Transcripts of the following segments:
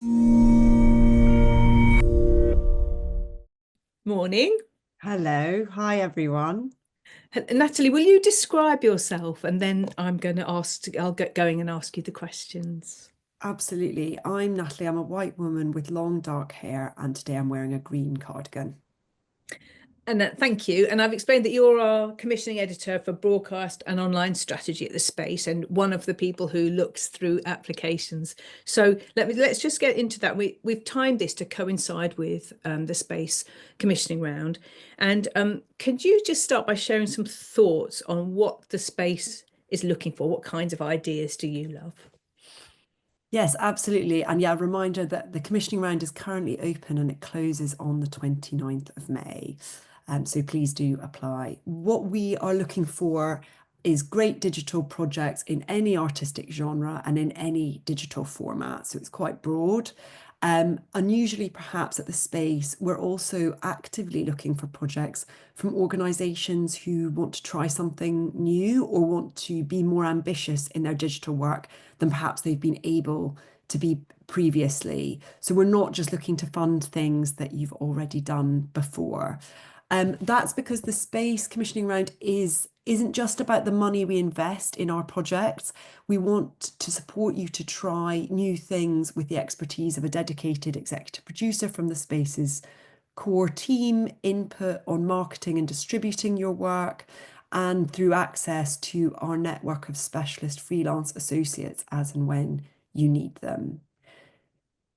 Morning. Hello, hi everyone. Natalie, will you describe yourself and then I'll get going and ask you the questions. Absolutely. I'm Natalie. I'm a white woman with long dark hair, and today I'm wearing a green cardigan. And thank you. And I've explained that you're our commissioning editor for broadcast and online strategy at the space, and one of the people who looks through applications. So let's just get into that. We've timed this to coincide with the space commissioning round. And could you just start by sharing some thoughts on what the space is looking for? What kinds of ideas do you love? Yes, absolutely. And yeah, a reminder that the commissioning round is currently open and it closes on the 29th of May. So please do apply. What we are looking for is great digital projects in any artistic genre and in any digital format. So it's quite broad. Unusually, perhaps at the space, we're also actively looking for projects from organisations who want to try something new or want to be more ambitious in their digital work than perhaps they've been able to be previously. So we're not just looking to fund things that you've already done before. That's because the space commissioning round isn't just about the money we invest in our projects. We want to support you to try new things with the expertise of a dedicated executive producer from the space's core team, input on marketing and distributing your work, and through access to our network of specialist freelance associates as and when you need them.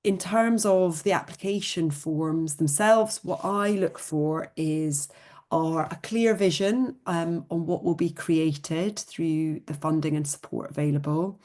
In terms of the application forms themselves, what I look for is a clear vision on what will be created through the funding and support available,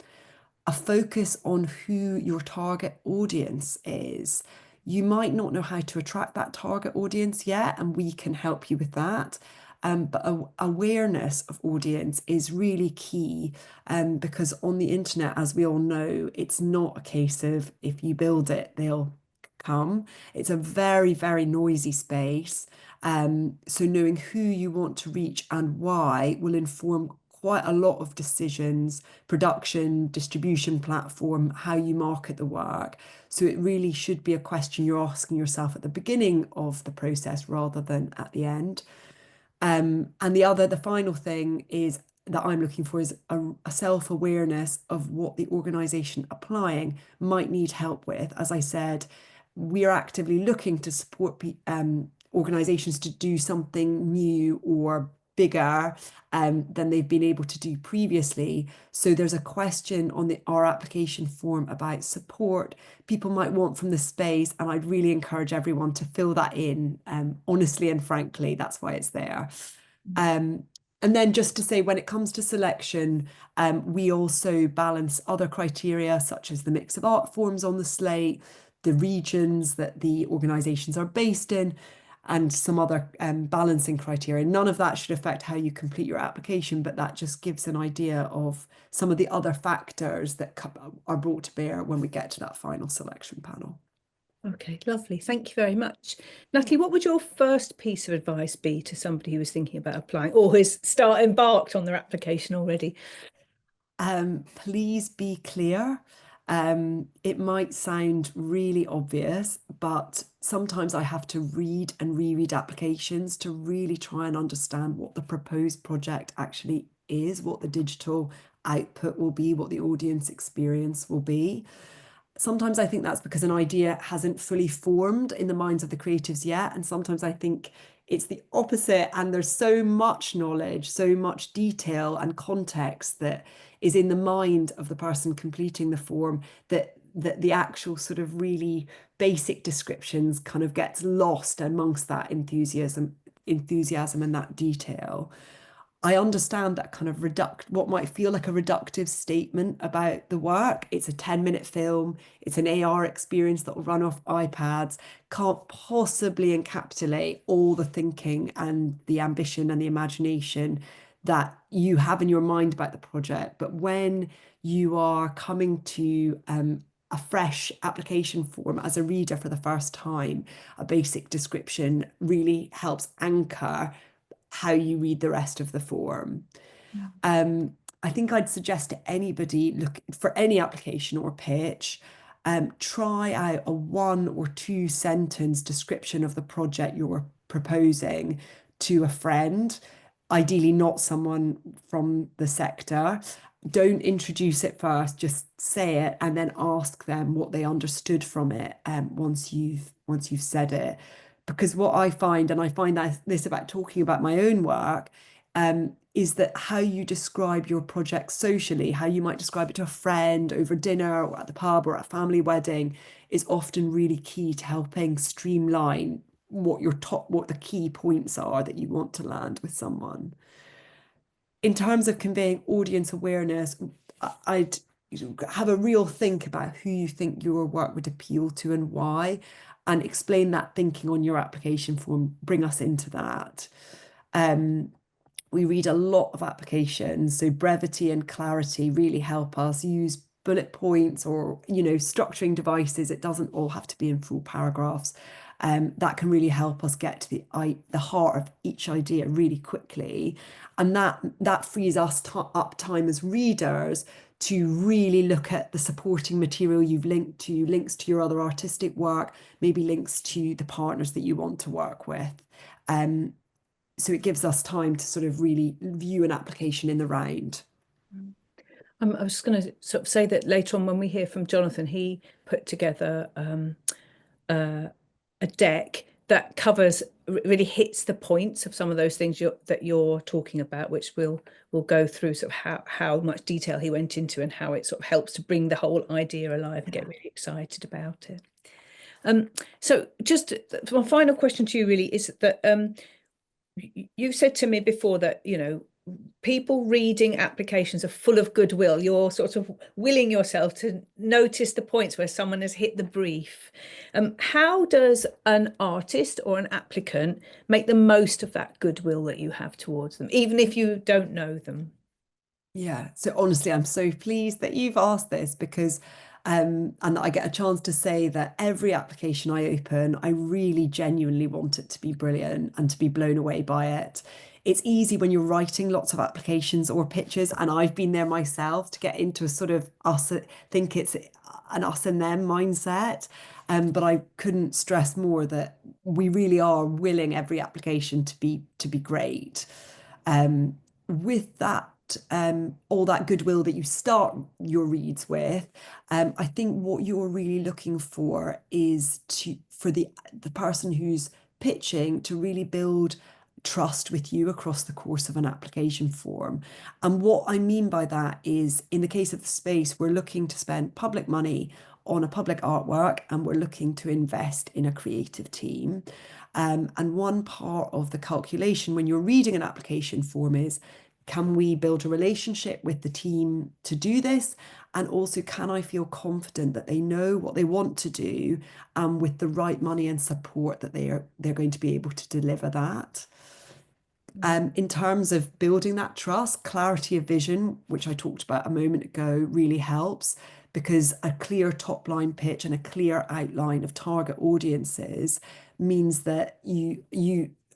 a focus on who your target audience is. You might not know how to attract that target audience yet, and we can help you with that. But awareness of audience is really key because on the internet, as we all know, it's not a case of if you build it, they'll come. It's a very, very noisy space. So knowing who you want to reach and why will inform quite a lot of decisions, production, distribution platform, how you market the work. So it really should be a question you're asking yourself at the beginning of the process rather than at the end. And the final thing is that I'm looking for is a self-awareness of what the organization applying might need help with. As I said, we are actively looking to support organizations to do something new or bigger than they've been able to do previously. So there's a question on our application form about support people might want from the space, and I'd really encourage everyone to fill that in honestly and frankly. That's why it's there. Um, and then just to say, when it comes to selection, we also balance other criteria such as the mix of art forms on the slate, the regions that the organisations are based in, and some other balancing criteria. None of that should affect how you complete your application, but that just gives an idea of some of the other factors that are brought to bear when we get to that final selection panel. Okay, lovely. Thank you very much. Natalie, what would your first piece of advice be to somebody who was thinking about applying or has embarked on their application already? Please be clear. It might sound really obvious, but sometimes I have to read and reread applications to really try and understand what the proposed project actually is, what the digital output will be, what the audience experience will be. Sometimes I think that's because an idea hasn't fully formed in the minds of the creatives yet. And sometimes I think it's the opposite. And there's so much knowledge, so much detail and context that is in the mind of the person completing the form that the actual sort of really basic descriptions kind of gets lost amongst that enthusiasm and that detail. I understand that kind of what might feel like a reductive statement about the work. It's a 10-minute film, it's an AR experience that will run off iPads, can't possibly encapsulate all the thinking and the ambition and the imagination that you have in your mind about the project. But when you are coming to a fresh application form as a reader for the first time, a basic description really helps anchor how you read the rest of the form. I think I'd suggest to anybody look for any application or pitch, try out a 1 or 2 sentence description of the project you're proposing to a friend, ideally not someone from the sector. Don't introduce it first, just say it and then ask them what they understood from it once you've said it. Because what I find, and I find that this about talking about my own work, is that how you describe your project socially, how you might describe it to a friend over dinner or at the pub or at a family wedding, is often really key to helping streamline what the key points are that you want to land with someone. In terms of conveying audience awareness, I'd have a real think about who you think your work would appeal to and why, and explain that thinking on your application form. Bring us into that. We read a lot of applications, so brevity and clarity really help us. Use bullet points or, structuring devices. It doesn't all have to be in full paragraphs. That can really help us get to the heart of each idea really quickly. And that frees us up time as readers to really look at the supporting material you've linked to, links to your other artistic work, maybe links to the partners that you want to work with. So it gives us time to sort of really view an application in the round. I was just going to sort of say that later on when we hear from Jonathan, he put together a deck that covers, really hits the points of some of those things that you're talking about, which we'll go through sort of how much detail he went into and how it sort of helps to bring the whole idea alive and get really excited about it. So just my final question to you really is that you said to me before that, people reading applications are full of goodwill. You're sort of willing yourself to notice the points where someone has hit the brief. How does an artist or an applicant make the most of that goodwill that you have towards them, even if you don't know them? Yeah, so honestly, I'm so pleased that you've asked this because and I get a chance to say that every application I open, I really genuinely want it to be brilliant and to be blown away by it. It's easy when you're writing lots of applications or pitches, and I've been there myself, to get into a sort of think it's an us and them mindset. But I couldn't stress more that we really are willing every application to be great. With that, all that goodwill that you start your reads with, I think what you're really looking for is for the person who's pitching to really build trust with you across the course of an application form. And what I mean by that is, in the case of the space, we're looking to spend public money on a public artwork, and we're looking to invest in a creative team. And one part of the calculation when you're reading an application form is, can we build a relationship with the team to do this? And also, can I feel confident that they know what they want to do, and with the right money and support that they're going to be able to deliver that? In terms of building that trust, clarity of vision, which I talked about a moment ago, really helps, because a clear top line pitch and a clear outline of target audiences means that you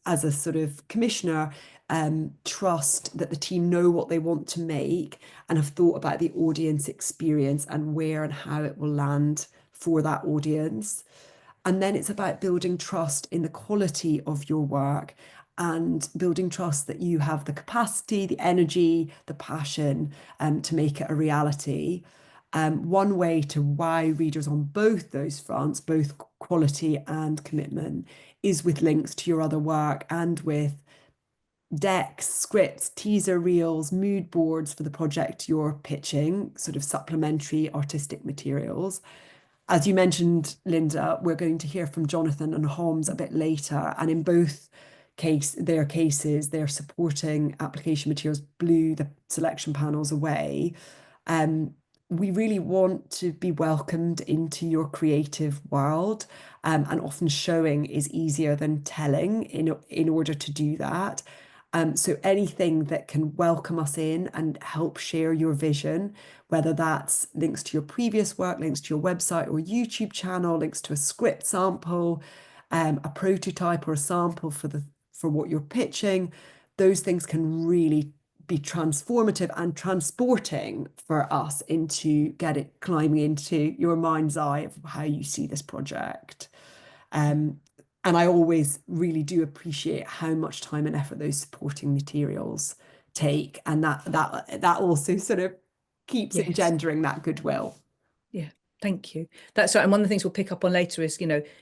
as a sort of commissioner, trust that the team know what they want to make and have thought about the audience experience and where and how it will land for that audience. And then it's about building trust in the quality of your work, and building trust that you have the capacity, the energy, the passion, to make it a reality. One way to wow readers on both those fronts, both quality and commitment, is with links to your other work and with decks, scripts, teaser reels, mood boards for the project you're pitching, sort of supplementary artistic materials. As you mentioned, Linda, we're going to hear from Jonathan and Holmes a bit later, and in both their cases, they're supporting application materials blew the selection panels away. We really want to be welcomed into your creative world, and often showing is easier than telling in order to do that. So anything that can welcome us in and help share your vision, whether that's links to your previous work, links to your website or YouTube channel, links to a script sample, a prototype or a sample for what you're pitching, those things can really be transformative and transporting for us into climbing into your mind's eye of how you see this project. And I always really do appreciate how much time and effort those supporting materials take, and that also sort of keeps Yes. engendering that goodwill. Yeah, thank you. That's right. And one of the things we'll pick up on later is,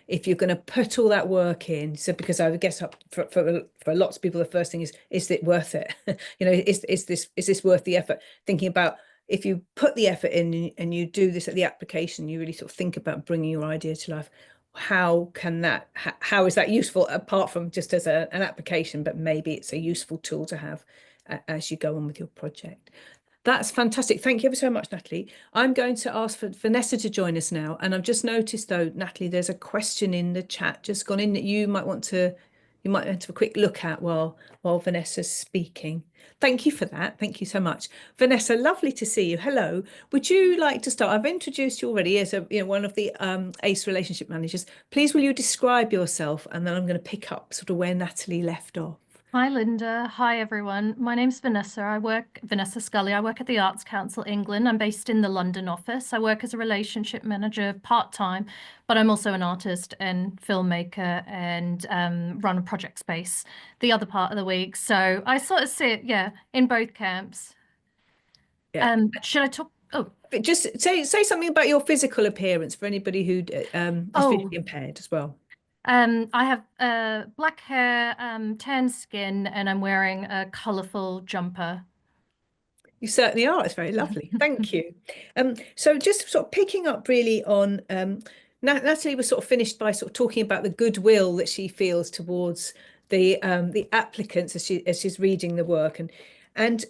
if you're going to put all that work in, so because I would guess for lots of people, the first thing is it worth it? Is this worth the effort? Thinking about if you put the effort in and you do this at the application, you really sort of think about bringing your idea to life. How is that useful apart from just as an application, but maybe it's a useful tool to have as you go on with your project. That's fantastic. Thank you ever so much, Natalie. I'm going to ask for Vanessa to join us now. And I've just noticed, though, Natalie, there's a question in the chat just gone in that you might want to have a quick look at while Vanessa's speaking. Thank you for that. Thank you so much. Vanessa, lovely to see you. Hello. Would you like to start? I've introduced you already as one of the ACE relationship managers. Please, will you describe yourself? And then I'm going to pick up sort of where Natalie left off. Hi, Linda. Hi, everyone. My name's Vanessa. Vanessa Scully. I work at the Arts Council England. I'm based in the London office. I work as a relationship manager part-time, but I'm also an artist and filmmaker and run a project space the other part of the week. So I sort of sit, in both camps. Yeah. Should I talk? Oh, just say something about your physical appearance for anybody who is visually impaired as well. I have black hair, tan skin, and I'm wearing a colourful jumper. You certainly are. It's very lovely. Thank you. So just sort of picking up really on Natalie was sort of finished by sort of talking about the goodwill that she feels towards the applicants as she's reading the work, and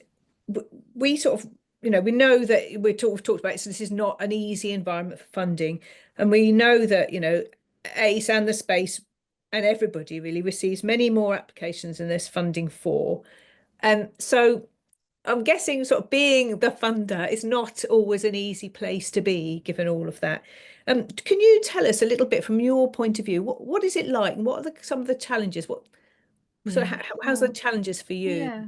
we sort of we know that we've talked about it, so this is not an easy environment for funding, and we know that ACE and the space and everybody really receives many more applications than there's funding for, and so I'm guessing sort of being the funder is not always an easy place to be, given all of that. Can you tell us a little bit from your point of view, what is it like, and what are some of the challenges? How's the challenges for you? Yeah.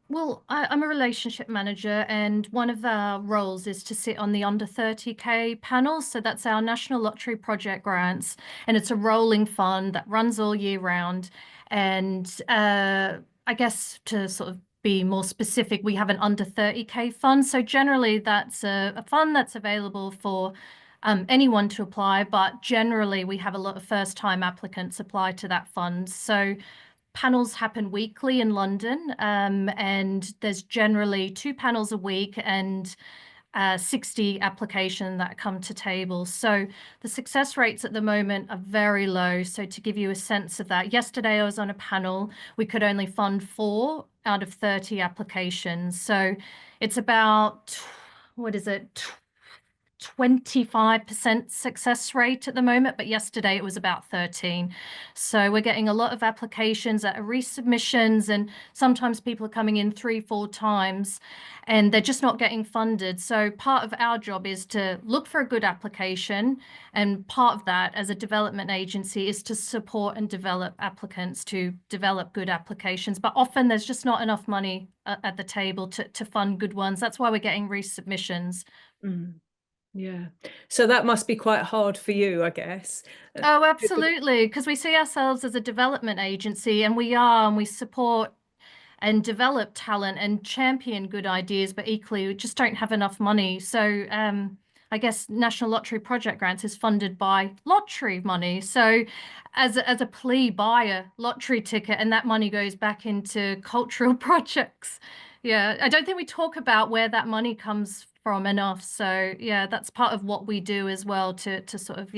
Well, I'm a relationship manager, and one of our roles is to sit on the under 30K panel. So that's our National Lottery Project grants, and it's a rolling fund that runs all year round. And I guess to sort of be more specific, we have an under 30K fund. So generally, that's a fund that's available for anyone to apply, but generally we have a lot of first-time applicants apply to that fund. So panels happen weekly in London, and there's generally 2 panels a week and 60 applications that come to table. So the success rates at the moment are very low. So to give you a sense of that, yesterday I was on a panel, we could only fund 4 out of 30 applications. So it's about, 25% success rate at the moment, but yesterday it was about 13. So we're getting a lot of applications that are resubmissions, and sometimes people are coming in 3-4 times and they're just not getting funded. So part of our job is to look for a good application, and part of that as a development agency is to support and develop applicants to develop good applications. But often there's just not enough money at the table to fund good ones. That's why we're getting resubmissions. Yeah. So that must be quite hard for you, I guess. Oh, absolutely. Because we see ourselves as a development agency, and we support and develop talent and champion good ideas, but equally we just don't have enough money. So I guess National Lottery Project Grants is funded by lottery money. So as a plea, buy a lottery ticket, and that money goes back into cultural projects. Yeah, I don't think we talk about where that money comes from enough. So yeah, that's part of what we do as well to sort of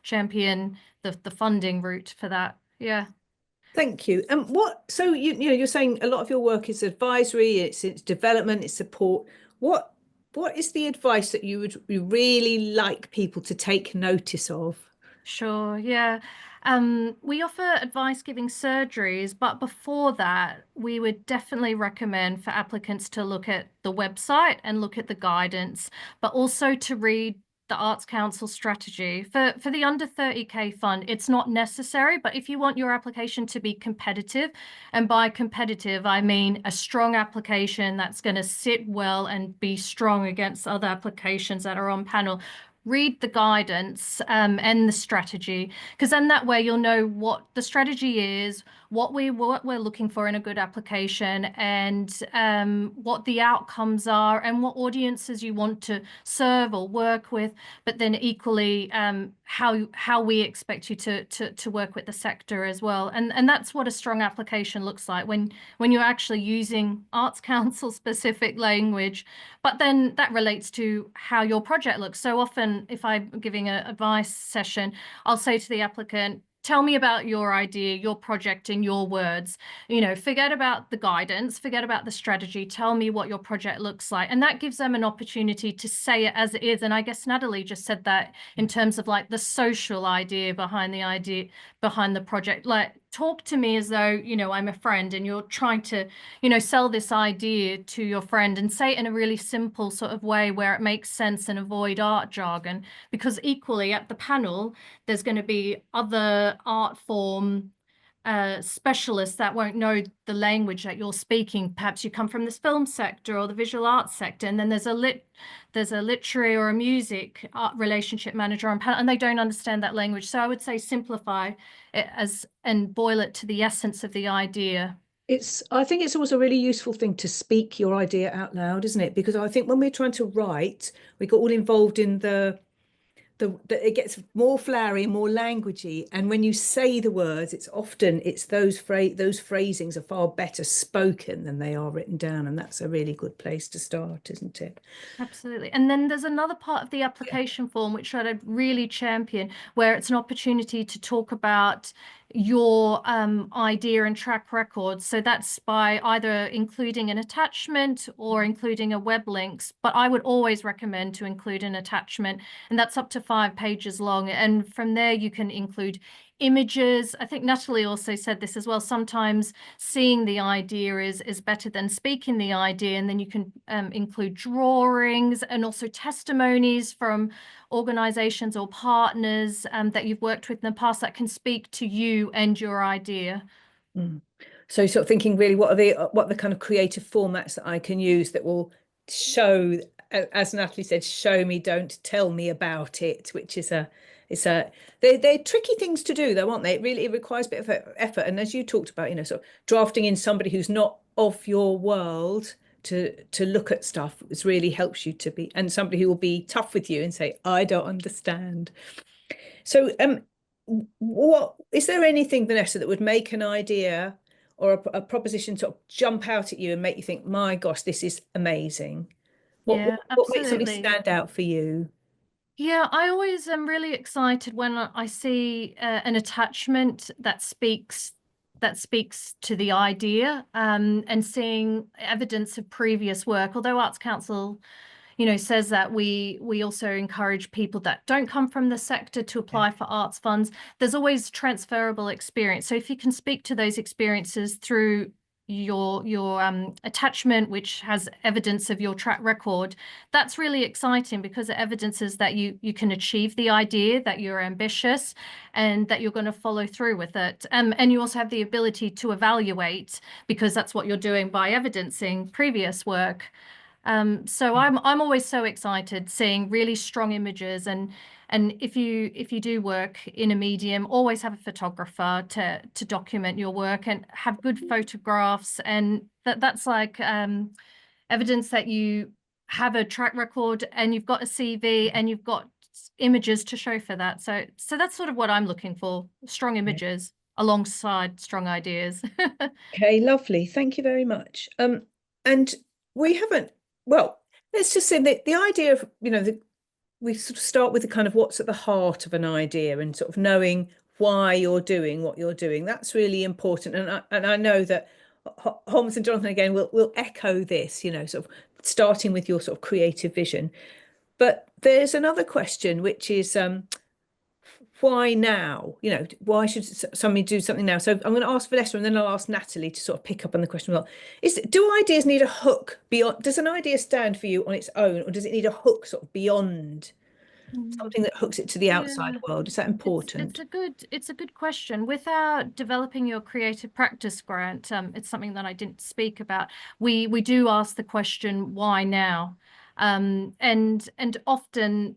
champion the funding route for that. Yeah. Thank you. And so you're saying a lot of your work is advisory, it's development, it's support. What is the advice that you really like people to take notice of? Sure, yeah. We offer advice giving surgeries, but before that, we would definitely recommend for applicants to look at the website and look at the guidance, but also to read the Arts Council strategy. For the under 30K fund, it's not necessary, but if you want your application to be competitive, and by competitive, I mean a strong application that's going to sit well and be strong against other applications that are on panel, read the guidance and the strategy, because then that way you'll know what the strategy is, what we're looking for in a good application, and what the outcomes are, and what audiences you want to serve or work with. But then equally, how we expect you to work with the sector as well. And that's what a strong application looks like when you're actually using Arts Council specific language. But then that relates to how your project looks. So often, if I'm giving an advice session, I'll say to the applicant, tell me about your idea, your project in your words. Forget about the guidance, forget about the strategy. Tell me what your project looks like. And that gives them an opportunity to say it as it is. And I guess Natalie just said that in terms of like the social idea behind the project. Like, talk to me as though, I'm a friend and you're trying to, sell this idea to your friend, and say it in a really simple sort of way where it makes sense and avoid art jargon. Because equally at the panel, there's going to be other art form specialists that won't know the language that you're speaking. Perhaps you come from this film sector or the visual arts sector, and then there's a literary or a music art relationship manager on panel, and they don't understand that language. So I would say simplify it and boil it to the essence of the idea. I think it's always a really useful thing to speak your idea out loud, isn't it? Because I think when we're trying to write, we got all involved in it gets more flowery, more languagey, and when you say the words, it's those phrasings are far better spoken than they are written down, and that's a really good place to start, isn't it? Absolutely. And then there's another part of the application form which I'd really champion, where it's an opportunity to talk about your idea and track record. So that's by either including an attachment or including a web links, but I would always recommend to include an attachment, and that's up to 5 pages long. And from there you can include images. I think Natalie also said this as well. Sometimes seeing the idea is better than speaking the idea, and then you can include drawings and also testimonies from organizations or partners that you've worked with in the past that can speak to you and your idea. So sort of thinking really, what are the kind of creative formats that I can use that will show, as Natalie said, show me, don't tell me about it, which is they're tricky things to do though, aren't they? It requires a bit of effort. And as you talked about, sort of drafting in somebody who's not of your world to look at stuff, it really helps you to be, and somebody who will be tough with you and say, I don't understand. So what is there anything, Vanessa, that would make an idea or a proposition sort of jump out at you and make you think, my gosh, this is amazing? Yeah, what makes something absolutely. stand out for you? Yeah, I always am really excited when I see an attachment that speaks to the idea, and seeing evidence of previous work. Although Arts Council, says that we also encourage people that don't come from the sector to apply for arts funds, there's always transferable experience. So if you can speak to those experiences through your attachment, which has evidence of your track record, that's really exciting, because it evidences that you can achieve the idea, that you're ambitious, and that you're going to follow through with it. And you also have the ability to evaluate, because that's what you're doing by evidencing previous work. So I'm always so excited seeing really strong images, and if you do work in a medium, always have a photographer to document your work and have good photographs, and that's like evidence that you have a track record and you've got a CV and you've got images to show for that. So that's sort of what I'm looking for: strong images alongside strong ideas. Okay, lovely. Thank you very much. And we haven't, well, let's just say that the idea of, we sort of start with the kind of what's at the heart of an idea and sort of knowing why you're doing what you're doing. That's really important. And I know that Holmes and Jonathan again will echo this, sort of starting with your sort of creative vision. But there's another question, which is why now? Why should somebody do something now? So I'm going to ask Vanessa, and then I'll ask Natalie to sort of pick up on the question. Well, do ideas need a hook beyond? Does an idea stand for you on its own, or does it need a hook sort of beyond something that hooks it to the outside Yeah. world? Is that important? It's a good question. With our developing your creative practice grant, it's something that I didn't speak about. We do ask the question, why now? And often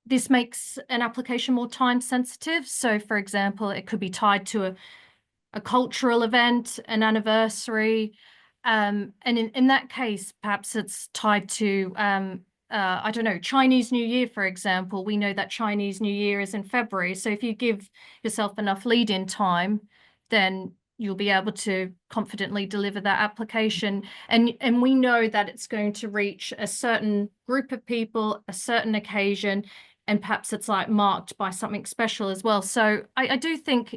this makes an application more time sensitive. So for example, it could be tied to a cultural event, an anniversary. And in that case, perhaps it's tied to, I don't know, Chinese New Year, for example. We know that Chinese New Year is in February. So if you give yourself enough lead-in time, then you'll be able to confidently deliver that application. And we know that it's going to reach a certain group of people, a certain occasion, and perhaps it's like marked by something special as well. So I do think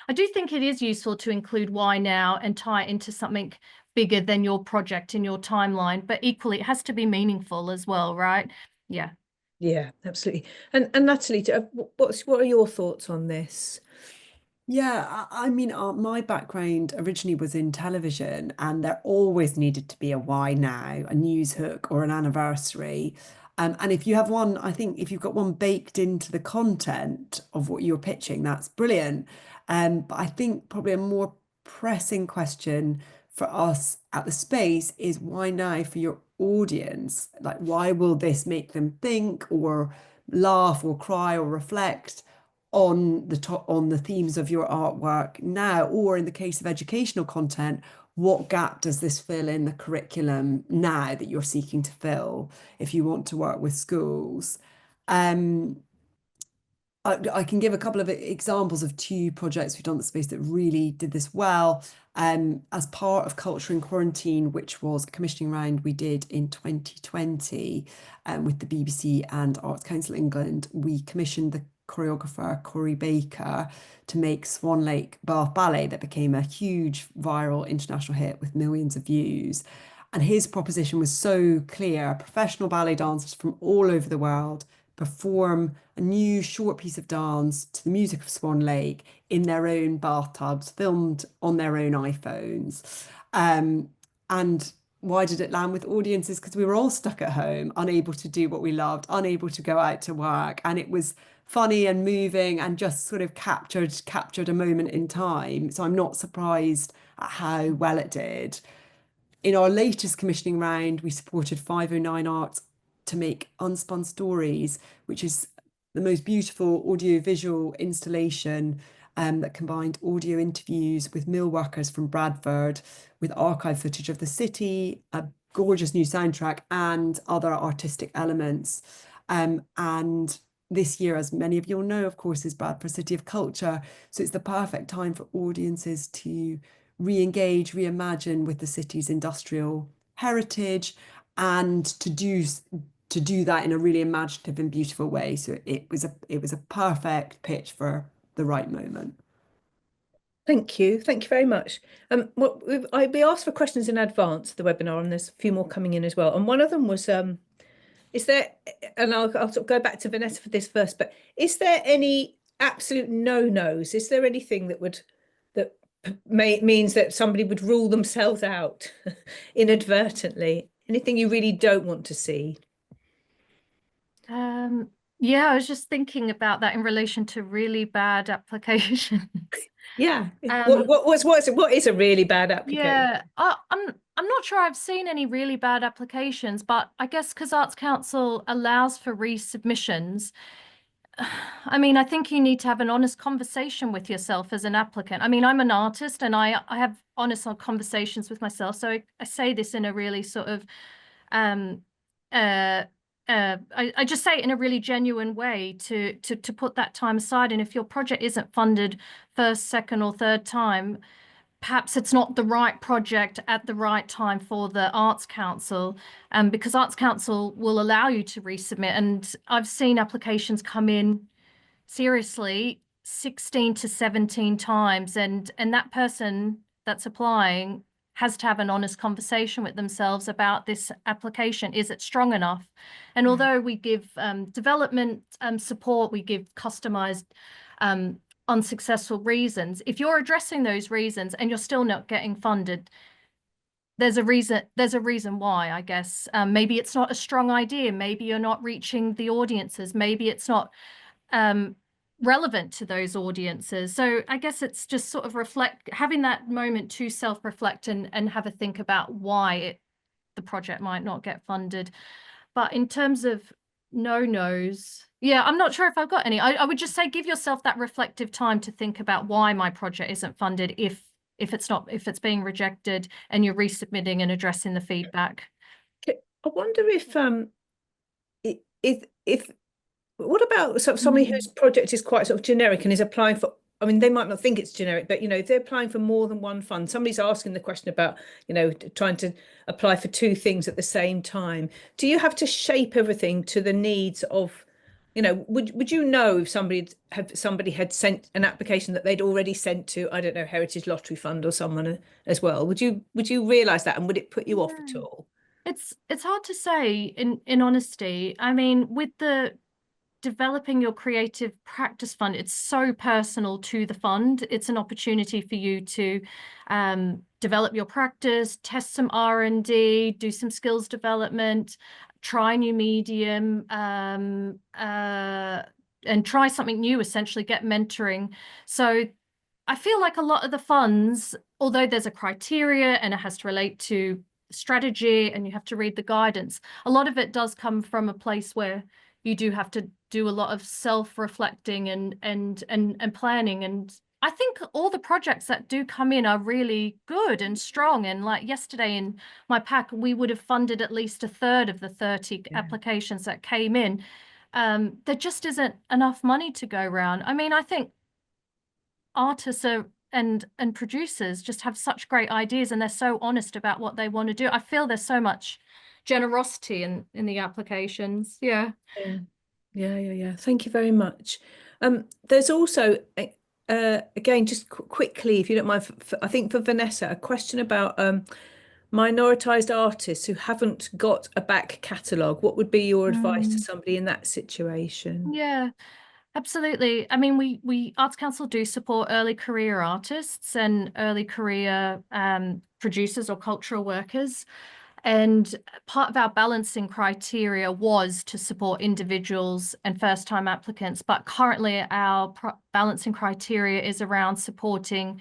it is useful to include why now and tie it into something bigger than your project in your timeline, but equally it has to be meaningful as well, right? Yeah. Yeah, absolutely. And Natalie, what are your thoughts on this? Yeah, I mean, my background originally was in television, and there always needed to be a why now, a news hook or an anniversary. And if you have one, I think if you've got one baked into the content of what you're pitching, that's brilliant. But I think probably a more pressing question for us at the space is why now for your audience? Like, why will this make them think or laugh or cry or reflect on the themes of your artwork now, or in the case of educational content, what gap does this fill in the curriculum now that you're seeking to fill if you want to work with schools? I can give a couple of examples of two projects we've done in the space that really did this well. As part of Culture in Quarantine, which was a commissioning round we did in 2020 with the BBC and Arts Council England, we commissioned the choreographer Corey Baker to make Swan Lake Bath Ballet that became a huge viral international hit with millions of views. And his proposition was so clear: professional ballet dancers from all over the world perform a new short piece of dance to the music of Swan Lake in their own bathtubs, filmed on their own iPhones. And why did it land with audiences? Because we were all stuck at home, unable to do what we loved, unable to go out to work. And it was funny and moving and just sort of captured a moment in time. So I'm not surprised at how well it did. In our latest commissioning round, we supported 509 Arts to make Unspun Stories, which is the most beautiful audiovisual installation that combined audio interviews with mill workers from Bradford, with archive footage of the city, a gorgeous new soundtrack, and other artistic elements. And this year, as many of you will know, of course, is Bradford City of Culture. So it's the perfect time for audiences to re-engage, reimagine with the city's industrial heritage, and to do that in a really imaginative and beautiful way. So it was a perfect pitch for the right moment. Thank you. Thank you very much. We asked for questions in advance of the webinar, and there's a few more coming in as well. And one of them was, is there, and I'll sort of go back to Vanessa for this first, but is there any absolute no-nos? Is there anything that means that somebody would rule themselves out inadvertently? Anything you really don't want to see? Yeah, I was just thinking about that in relation to really bad applications. Yeah. What is a really bad application? Yeah, I'm not sure I've seen any really bad applications, but I guess because Arts Council allows for resubmissions, I mean, I think you need to have an honest conversation with yourself as an applicant. I mean, I'm an artist and I have honest conversations with myself. So I say this in a really sort of um I just say it in a really genuine way to put that time aside. And if your project isn't funded first, second, or third time, perhaps it's not the right project at the right time for the Arts Council, because Arts Council will allow you to resubmit. And I've seen applications come in seriously 16 to 17 times, and that person that's applying has to have an honest conversation with themselves about this application. Is it strong enough? And although we give development support, we give customized unsuccessful reasons, if you're addressing those reasons and you're still not getting funded, there's a reason why, I guess. Maybe it's not a strong idea. Maybe you're not reaching the audiences. Maybe it's not relevant to those audiences. So I guess it's just sort of having that moment to self-reflect and have a think about why the project might not get funded. But in terms of no-nos, yeah, I'm not sure if I've got any. I would just say give yourself that reflective time to think about why my project isn't funded if it's being rejected, and you're resubmitting and addressing the feedback. I wonder if what about sort of somebody whose project is quite sort of generic and is applying for, I mean, they might not think it's generic, but, you know, if they're applying for more than one fund, somebody's asking the question about, you know, trying to apply for two things at the same time. Do you have to shape everything to the needs of, you know, would you know if somebody had sent an application that they'd already sent to, I don't know, Heritage Lottery Fund or someone as well? Would you realise that, and would it put you off at all? It's hard to say in honesty. I mean, with the developing your creative practice fund, it's so personal to the fund. It's an opportunity for you to develop your practice, test some R&D, do some skills development, try a new medium, and try something new, essentially get mentoring. So I feel like a lot of the funds, although there's a criteria and it has to relate to strategy and you have to read the guidance, a lot of it does come from a place where you do have to do a lot of self-reflecting and planning. And I think all the projects that do come in are really good and strong. And like yesterday in my pack, we would have funded at least a third of the 30 applications that came in. There just isn't enough money to go around. I mean, I think artists and producers just have such great ideas, and they're so honest about what they want to do. I feel there's so much generosity in the applications. Yeah. Thank you very much. There's also again, just quickly, if you don't mind, I think for Vanessa, a question about minoritized artists who haven't got a back catalogue. What would be your advice to somebody in that situation? Yeah, absolutely. I mean, we Arts Council do support early career artists and early career producers or cultural workers. And part of our balancing criteria was to support individuals and first-time applicants. But currently, our balancing criteria is around supporting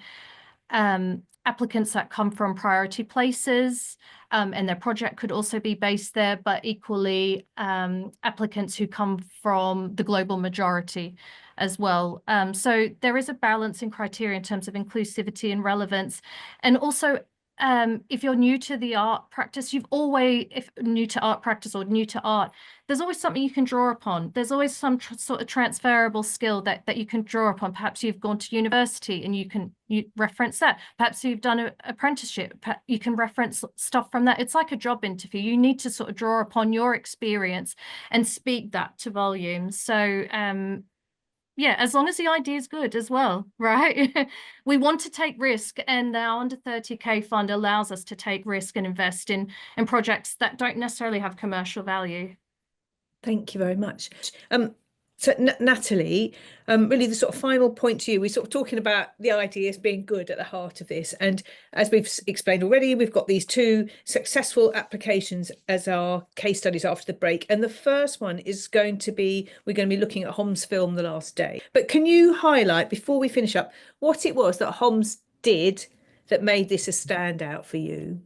applicants that come from priority places, and their project could also be based there, but equally applicants who come from the global majority as well. So there is a balancing criteria in terms of inclusivity and relevance. And also, if you're new to the art practice, if new to art practice or new to art, there's always something you can draw upon. There's always some sort of transferable skill that you can draw upon. Perhaps you've gone to university and you reference that. Perhaps you've done an apprenticeship. You can reference stuff from that. It's like a job interview. You need to sort of draw upon your experience and speak that to volume. So yeah, as long as the idea is good as well, right? We want to take risk, and our under 30K fund allows us to take risk and invest in projects that don't necessarily have commercial value. Thank you very much. So Natalie, really the sort of final point to you, we're sort of talking about the ideas being good at the heart of this. And as we've explained already, we've got these two successful applications as our case studies after the break. And the first one is we're going to be looking at Hom's film, The Last Day. But can you highlight, before we finish up, what it was that Homs did that made this a standout for you?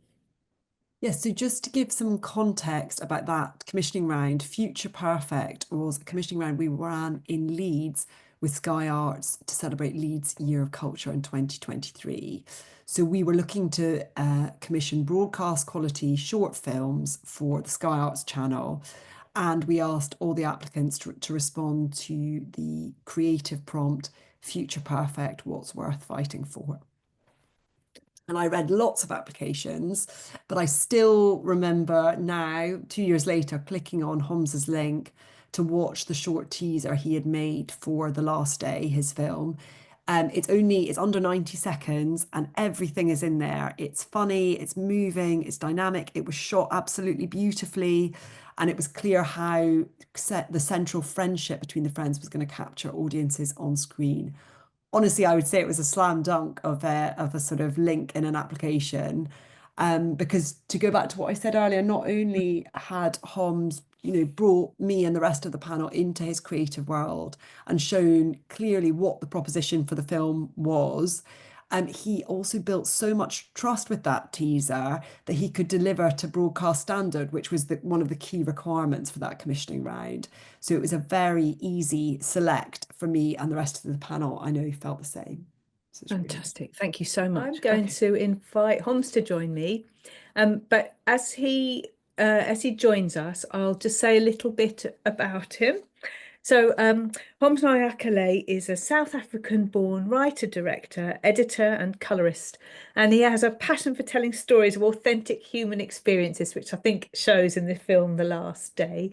Yes, so just to give some context about that commissioning round, Future Perfect was a commissioning round we ran in Leeds with Sky Arts to celebrate Leeds Year of Culture in 2023. So we were looking to commission broadcast quality short films for the Sky Arts channel. And we asked all the applicants to respond to the creative prompt, Future Perfect, what's worth fighting for? And I read lots of applications, but I still remember now, 2 years later, clicking on Holmes's link to watch the short teaser he had made for The Last Day, his film. It's under 90 seconds and everything is in there. It's funny, it's moving, it's dynamic. It was shot absolutely beautifully. And it was clear how the central friendship between the friends was going to capture audiences on screen. Honestly, I would say it was a slam dunk of a sort of link in an application. Because to go back to what I said earlier, not only had Homs, brought me and the rest of the panel into his creative world and shown clearly what the proposition for the film was, he also built so much trust with that teaser that he could deliver to broadcast standard, which was one of the key requirements for that commissioning round. So it was a very easy select for me and the rest of the panel. I know he felt the same. So fantastic. Thank you so much. I'm going to invite Homs to join me. But as he joins us, I'll just say a little bit about him. So Homs Nyakale is a South African-born writer, director, editor and colorist, and he has a passion for telling stories of authentic human experiences, which I think shows in the film The Last Day.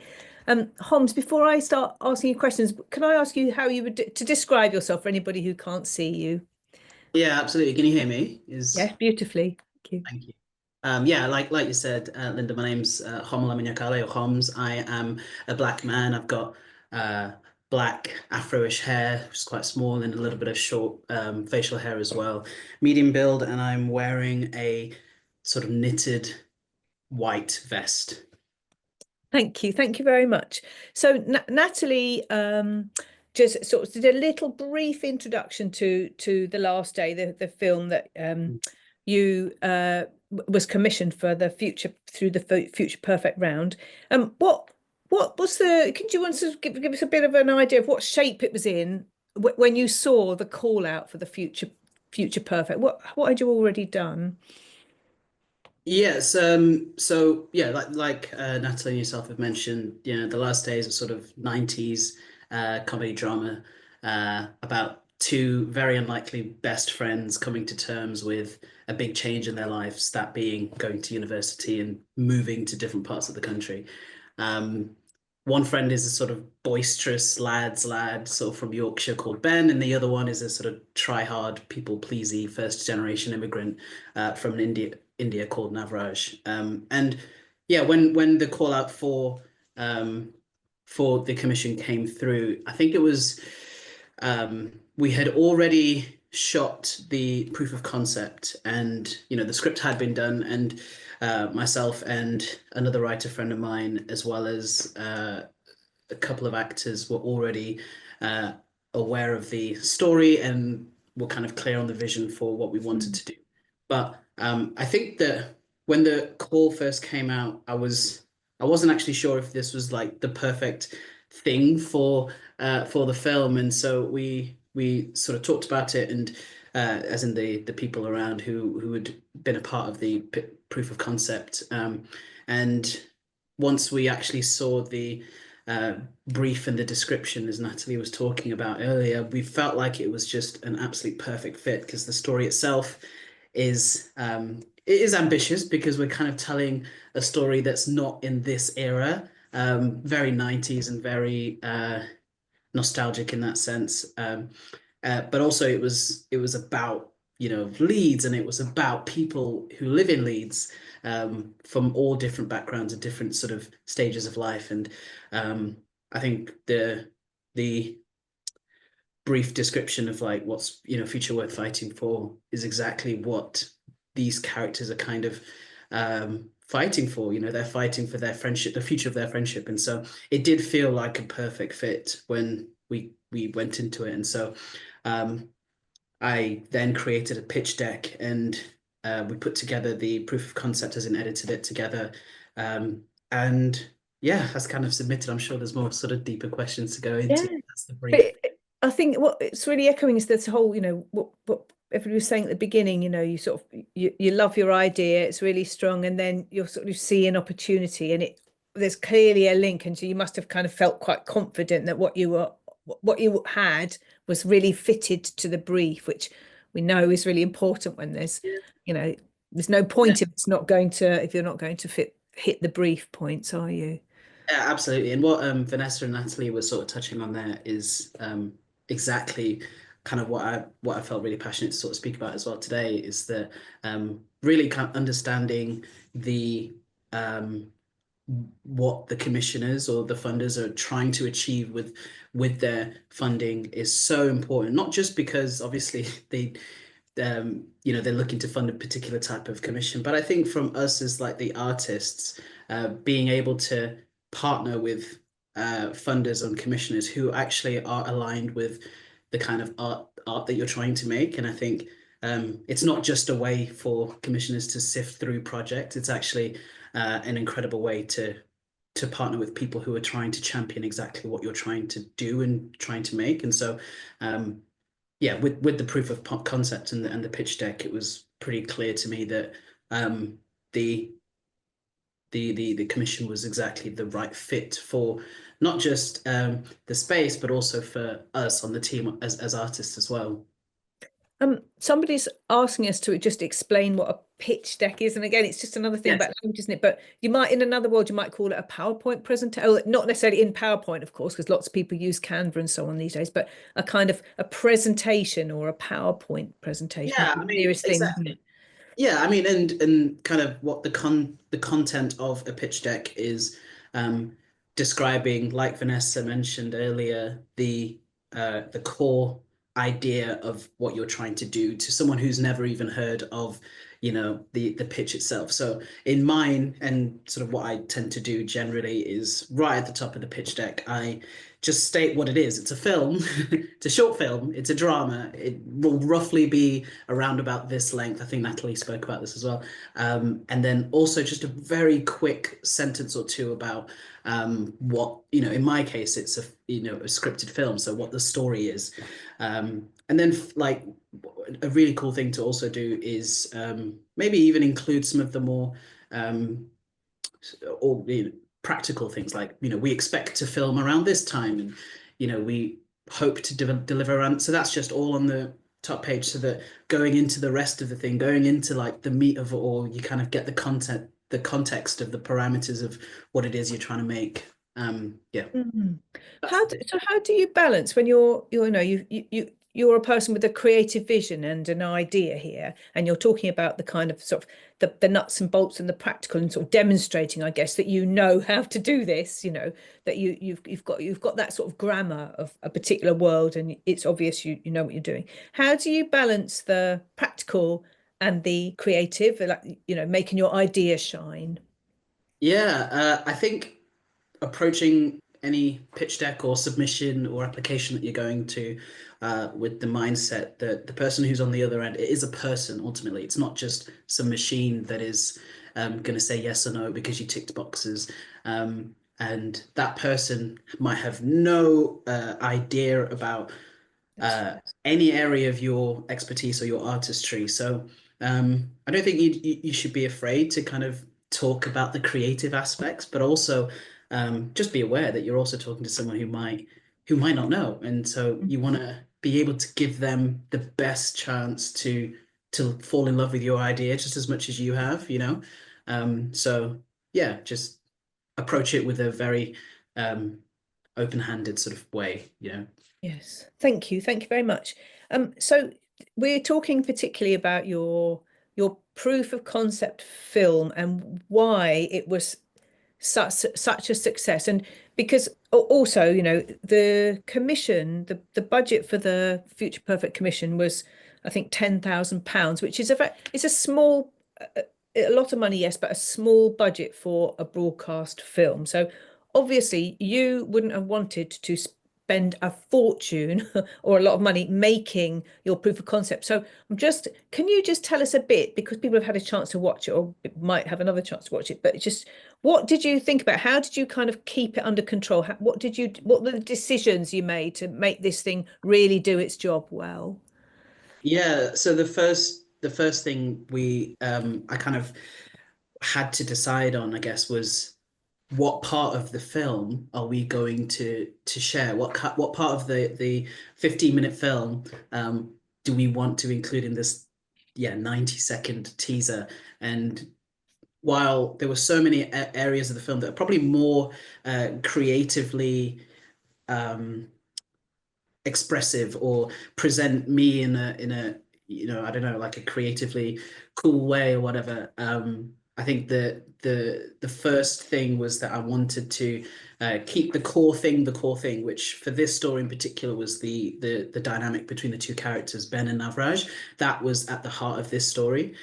Homs, before I start asking you questions, can I ask you how you would to describe yourself for anybody who can't see you? Yeah, absolutely. Can you hear me? Yes, beautifully. Thank you. Thank you. Yeah, like you said, Linda, my name's Homolami Nyakale, or Homs. I am a black man. I've got black Afro-ish hair, which is quite small, and a little bit of short facial hair as well. Medium build, and I'm wearing a sort of knitted white vest. Thank you. Thank you very much. So Natalie just sort of did a little brief introduction to The Last Day, the film that you was commissioned for the Future Perfect round. What was could you want to give us a bit of an idea of what shape it was in when you saw the call out for the Future Perfect? What had you already done? Yes, so yeah, like Natalie and yourself have mentioned, The Last Day is a sort of 90s comedy drama about two very unlikely best friends coming to terms with a big change in their lives, that being going to university and moving to different parts of the country. One friend is a sort of boisterous lad sort of from Yorkshire called Ben, and the other one is a sort of try-hard, people-pleasy first-generation immigrant from India called Navraj. And yeah, when the call out for the commission came through, I think it was we had already shot the proof of concept, and the script had been done, and myself and another writer friend of mine, as well as a couple of actors, were already aware of the story and were kind of clear on the vision for what we wanted to do. But I think that when the call first came out, I wasn't actually sure if this was like the perfect thing for the film, and so we sort of talked about it, and as in the people around who had been a part of the proof of concept, and once we actually saw the brief and the description, as Natalie was talking about earlier, we felt like it was just an absolute perfect fit, because the story itself is it is ambitious, because we're kind of telling a story that's not in this era, very 90s and very nostalgic in that sense, but also it was about Leeds, and it was about people who live in Leeds, from all different backgrounds and different sort of stages of life. And I think the brief description of like what's future worth fighting for is exactly what these characters are kind of fighting for. They're fighting for their friendship, the future of their friendship, and so it did feel like a perfect fit when we went into it. And so I then created a pitch deck, and we put together the proof of concept as in edited it together, and yeah, that's kind of submitted. I'm sure there's more sort of deeper questions to go into. Yeah. That's the brief. I think what it's really echoing is this whole, what everybody was saying at the beginning, you sort of you love your idea, it's really strong, and then you're sort of see an opportunity, and there's clearly a link, and so you must have kind of felt quite confident that what you had was really fitted to the brief, which we know is really important when there's there's no point if you're not going to hit the brief points, are you? Yeah, absolutely. And what Vanessa and Natalie were sort of touching on there is exactly kind of what I felt really passionate to sort of speak about as well today, is that really kind of understanding the what the commissioners or the funders are trying to achieve with their funding is so important. Not just because obviously you know, they're looking to fund a particular type of commission. But I think from us as like the artists, being able to partner with funders and commissioners who actually are aligned with the kind of art that you're trying to make. And I think it's not just a way for commissioners to sift through projects. It's actually an incredible way to partner with people who are trying to champion exactly what you're trying to do and trying to make. And so, yeah, with the proof of concept and the pitch deck, it was pretty clear to me that the commission was exactly the right fit for not just the space, but also for us on the team as artists as well. Somebody's asking us to just explain what a pitch deck is, and again, it's just another thing about language, isn't it? But you might, in another world, you might call it a PowerPoint presentation. Oh, not necessarily in PowerPoint, of course, because lots of people use Canva and so on these days. But a kind of a presentation or a PowerPoint presentation. Yeah, is I the mean, nearest thing, exactly. isn't it? Yeah, I mean, and kind of what the content of a pitch deck is describing, like Vanessa mentioned earlier, the core idea of what you're trying to do to someone who's never even heard of, you know, the pitch itself. So in mine, and sort of what I tend to do generally is right at the top of the pitch deck, I just state what it is. It's a film, it's a short film, it's a drama. It will roughly be around about this length. I think Natalie spoke about this as well. And then also just a very quick sentence or two about what, you know, in my case, it's a scripted film, so what the story is. And then like a really cool thing to also do is maybe even include some of the more practical things, like, you know, we expect to film around this time, and, you know, we hope to deliver around. So that's just all on the top page, so that going into the rest of the thing, going into like the meat of it all, you kind of get the content, the context of the parameters of what it is you're trying to make. Yeah. How do you balance when you're a person with a creative vision and an idea here, and you're talking about the kind of sort of the nuts and bolts and the practical, and sort of demonstrating, I guess, that you know how to do this, you know, that you've got that sort of grammar of a particular world, and it's obvious you know what you're doing. How do you balance the practical and the creative, like, you know, making your idea shine? Yeah, I think approaching any pitch deck or submission or application that you're going to with the mindset that the person who's on the other end, it is a person ultimately. It's not just some machine that is going to say yes or no because you ticked boxes. And that person might have no idea about any area of your expertise or your artistry. So I don't think you should be afraid to kind of talk about the creative aspects, but also just be aware that you're also talking to someone who might not know, and so you want to be able to give them the best chance to fall in love with your idea just as much as you have, you know. So yeah, just approach it with a very open-handed sort of way, you know. Yes, thank you very much. So we're talking particularly about your proof of concept film and why it was such a success. And because also, you know, the commission, the budget for the Future Perfect commission was, I think, £10,000, which is it's a small, a lot of money, yes, but a small budget for a broadcast film. So obviously you wouldn't have wanted to spend a fortune or a lot of money making your proof of concept. So can you just tell us a bit, because people have had a chance to watch it or might have another chance to watch it, but just what did you think about, how did you kind of keep it under control? What were the decisions you made to make this thing really do its job well? Yeah, so the first thing I kind of had to decide on, I guess, was what part of the film are we going to share? What part of the 15-minute film do we want to include in this 90-second teaser? And while there were so many areas of the film that are probably more creatively expressive or present me in a you know, I don't know, like a creatively cool way or whatever, I think the first thing was that I wanted to keep the core thing, which for this story in particular was the dynamic between the two characters, Ben and Navraj. That was at the heart of this story.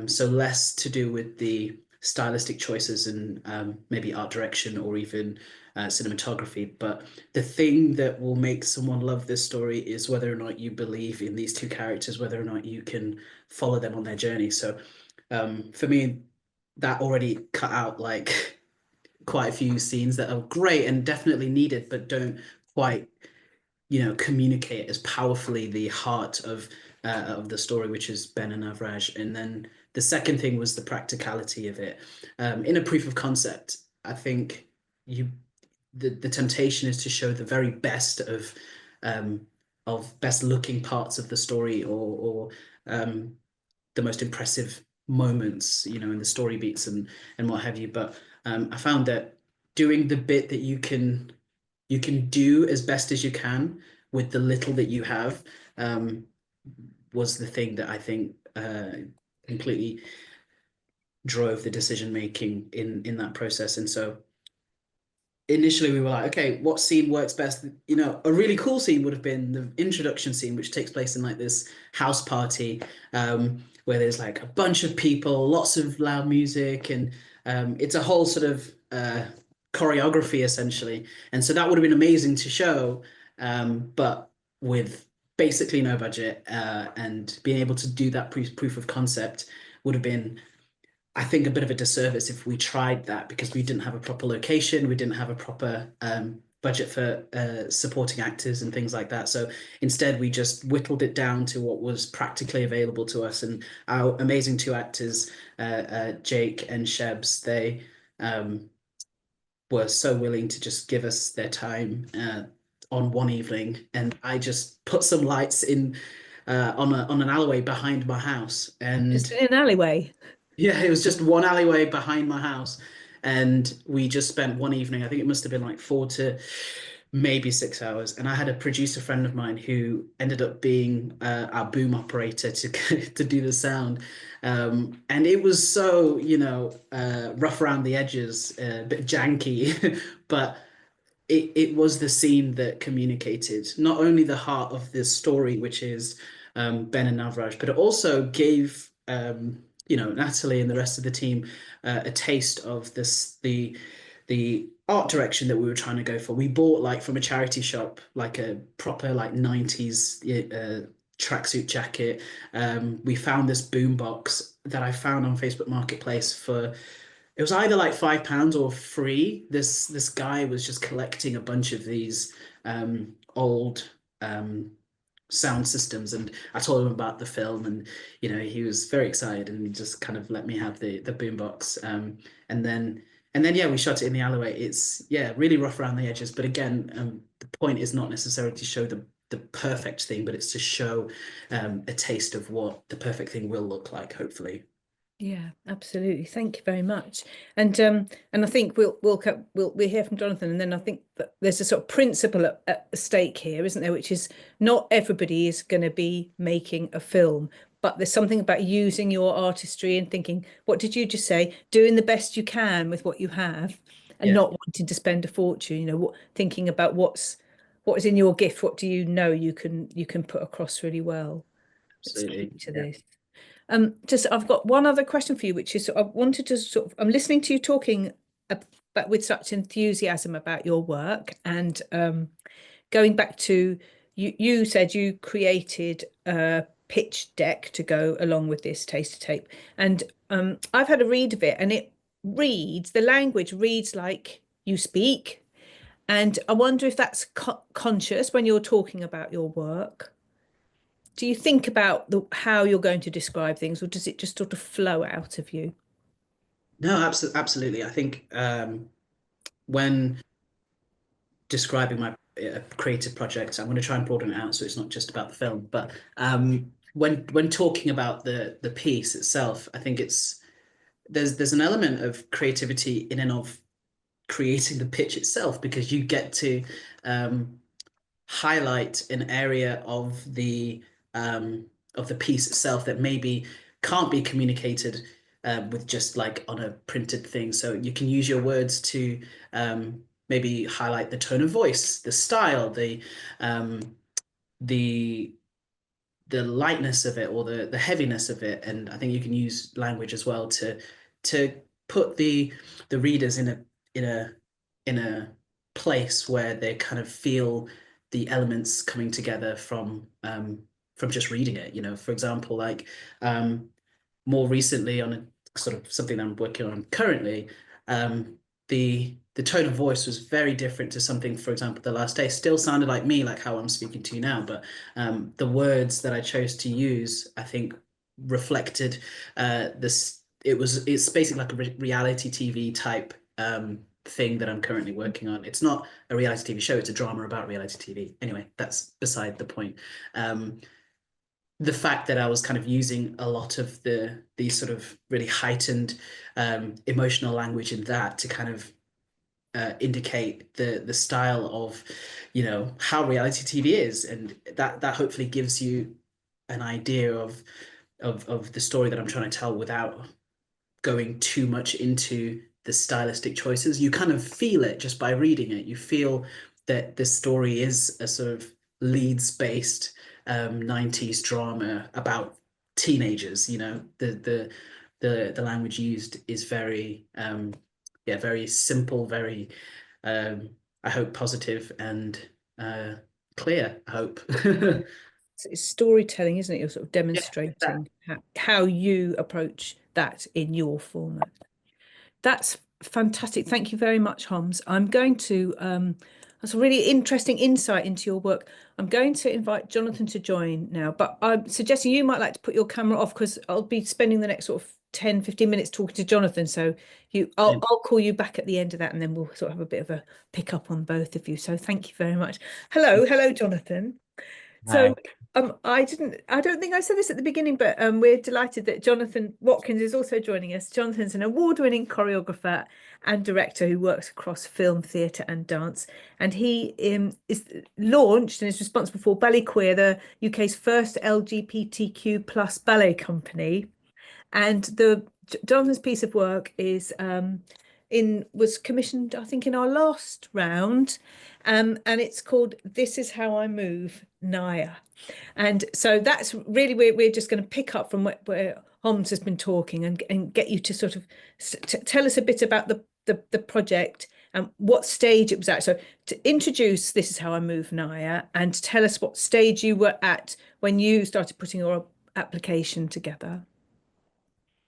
So less to do with the stylistic choices and maybe art direction or even cinematography. But the thing that will make someone love this story is whether or not you believe in these two characters, whether or not you can follow them on their journey. So for me, that already cut out like quite a few scenes that are great and definitely needed, but don't quite, communicate as powerfully the heart of the story, which is Ben and Navraj. And then the second thing was the practicality of it. In a proof of concept, I think the temptation is to show the very best of best looking parts of the story or the most impressive moments, in the story beats and what have you. But I found that doing the bit that you can do as best as you can with the little that you have was the thing that I think completely drove the decision making in that process. And so initially we were like, okay, what scene works best? A really cool scene would have been the introduction scene, which takes place in like this house party where there's like a bunch of people, lots of loud music, and it's a whole sort of choreography essentially. And so that would have been amazing to show, but with basically no budget, and being able to do that proof of concept would have been, I think, a bit of a disservice if we tried that, because we didn't have a proper location, we didn't have a proper budget for supporting actors and things like that. So instead, we just whittled it down to what was practically available to us. And our amazing two actors, Jake and Shebs, they were so willing to just give us their time on one evening. And I just put some lights in on an alleyway behind my house. And Just in an alleyway. yeah, it was just one alleyway behind my house. And we just spent one evening, I think it must have been like 4 to maybe 6 hours. And I had a producer friend of mine who ended up being our boom operator to to do the sound. And it was so, rough around the edges, a bit janky, but it was the scene that communicated not only the heart of this story, which is Ben and Navraj, but it also gave Natalie and the rest of the team a taste of the art direction that we were trying to go for. We bought like from a charity shop like a proper like 90s tracksuit jacket. We found this boombox that I found on Facebook Marketplace for, it was either like £5 or free. This guy was just collecting a bunch of these old sound systems, and I told him about the film, and he was very excited, and he just kind of let me have the boombox. And then yeah, we shot it in the alleyway. It's really rough around the edges, but again, the point is not necessarily to show the perfect thing, but it's to show a taste of what the perfect thing will look like, hopefully. Yeah, absolutely. Thank you very much. And I think we'll hear from Jonathan, and then I think that there's a sort of principle at stake here, isn't there? Which is not everybody is going to be making a film, but there's something about using your artistry and thinking, what did you just say? Doing the best you can with what you have, and not wanting to spend a fortune. Thinking about what is in your gift. What do you know you can put across really well? Absolutely. To this. I've got one other question for you, which is I wanted to I'm listening to you talking about with such enthusiasm about your work, and going back to you said you created a pitch deck to go along with this taster tape, and I've had a read of it, and the language reads like you speak, and I wonder if that's conscious when you're talking about your work. Do you think about how you're going to describe things, or does it just sort of flow out of you? No, absolutely. I think when describing my creative project, I'm going to try and broaden it out so it's not just about the film. But when talking about the piece itself, I think there's an element of creativity in and of creating the pitch itself, because you get to highlight an area of the piece itself that maybe can't be communicated with just like on a printed thing. So you can use your words to maybe highlight the tone of voice, the style, the lightness of it, or the heaviness of it. And I think you can use language as well to put the readers in a place where they kind of feel the elements coming together from just reading it. You know, for example, like more recently on a sort of something I'm working on currently, the tone of voice was very different to something, for example, The Last Day. Still sounded like me, like how I'm speaking to you now, but the words that I chose to use, I think, reflected this. It's basically like a reality TV type thing that I'm currently working on. It's not a reality TV show; it's a drama about reality TV. Anyway, that's beside the point. The fact that I was kind of using a lot of these sort of really heightened emotional language in that to kind of indicate the style of, you know, how reality TV is, and that hopefully gives you an idea of the story that I'm trying to tell without going too much into the stylistic choices. You kind of feel it just by reading it. You feel that this story is a sort of Leeds-based 90s drama about teenagers. You know, the language used is very very simple, very I hope positive and clear, I hope. It's storytelling, isn't it? You're sort of demonstrating how you approach that in your format. That's fantastic. Thank you very much, Homs. I'm going to, that's a really interesting insight into your work. I'm going to invite Jonathan to join now, but I'm suggesting you might like to put your camera off, because I'll be spending the next sort of 10, 15 minutes talking to Jonathan. So I'll call you back at the end of that, and then we'll sort of have a bit of a pick up on both of you. So thank you very much. Hello, Jonathan. So I don't think I said this at the beginning, but we're delighted that Jonathan Watkins is also joining us. Jonathan's an award-winning choreographer and director who works across film, theatre and dance. And he is launched and is responsible for Ballet Queer, the UK's first LGBTQ plus ballet company. And Jonathan's piece of work is was commissioned, I think, in our last round, and it's called This Is How I Move, Naya. And so that's really we're just going to pick up from where Homs has been talking and get you to sort of tell us a bit about the project and what stage it was at. So to introduce This Is How I Move, Naya, and tell us what stage you were at when you started putting your application together.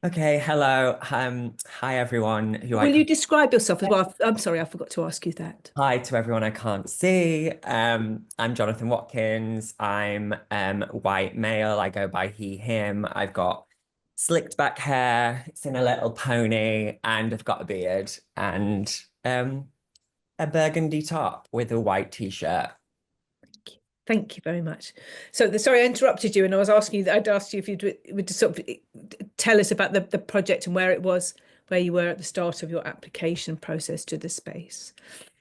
Okay, hello. Hi everyone. Will you describe yourself as well? I'm sorry, I forgot to ask you that. Hi to everyone I can't see. I'm Jonathan Watkins. I'm white male. I go by he, him. I've got slicked back hair. It's in a little pony, and I've got a beard and a burgundy top with a white t-shirt. Thank you very much. So sorry, I interrupted you, and I was asking you, I'd asked you if you would sort of tell us about the project and where you were at the start of your application process to the space.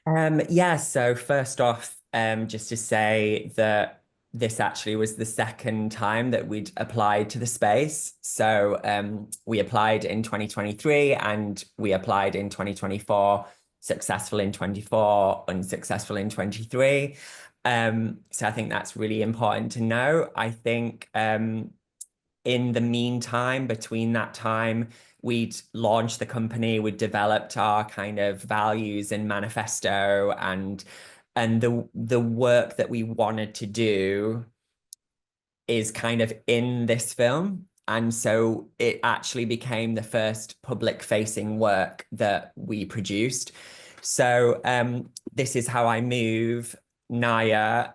Yeah, so first off, just to say that this actually was the second time that we'd applied to the space. So we applied in 2023 and we applied in 2024, successful in 24, unsuccessful in 23. So I think that's really important to know. I think in the meantime, between that time, we'd launched the company, we'd developed our kind of values and manifesto, and the work that we wanted to do is kind of in this film. And so it actually became the first public facing work that we produced. So This Is How I Move, Naya,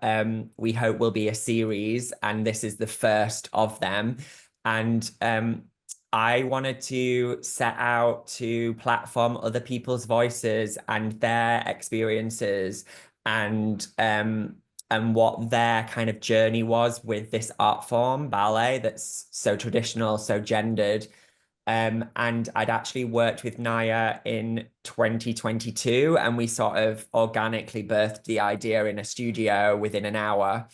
we hope will be a series, and this is the first of them. And I wanted to set out to platform other people's voices and their experiences, and what their kind of journey was with this art form, ballet, that's so traditional, so gendered. And I'd actually worked with Naya in 2022, and we sort of organically birthed the idea in a studio within an hour.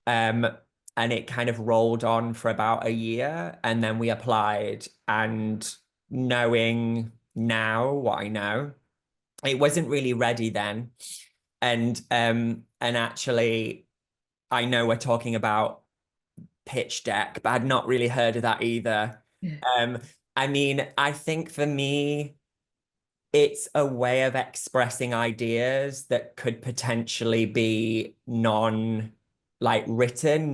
And it kind of rolled on for about a year, and then we applied, and knowing now what I know. It wasn't really ready then. And actually I know we're talking about pitch deck, but I'd not really heard of that either. Yeah. I mean, I think for me, it's a way of expressing ideas that could potentially be written,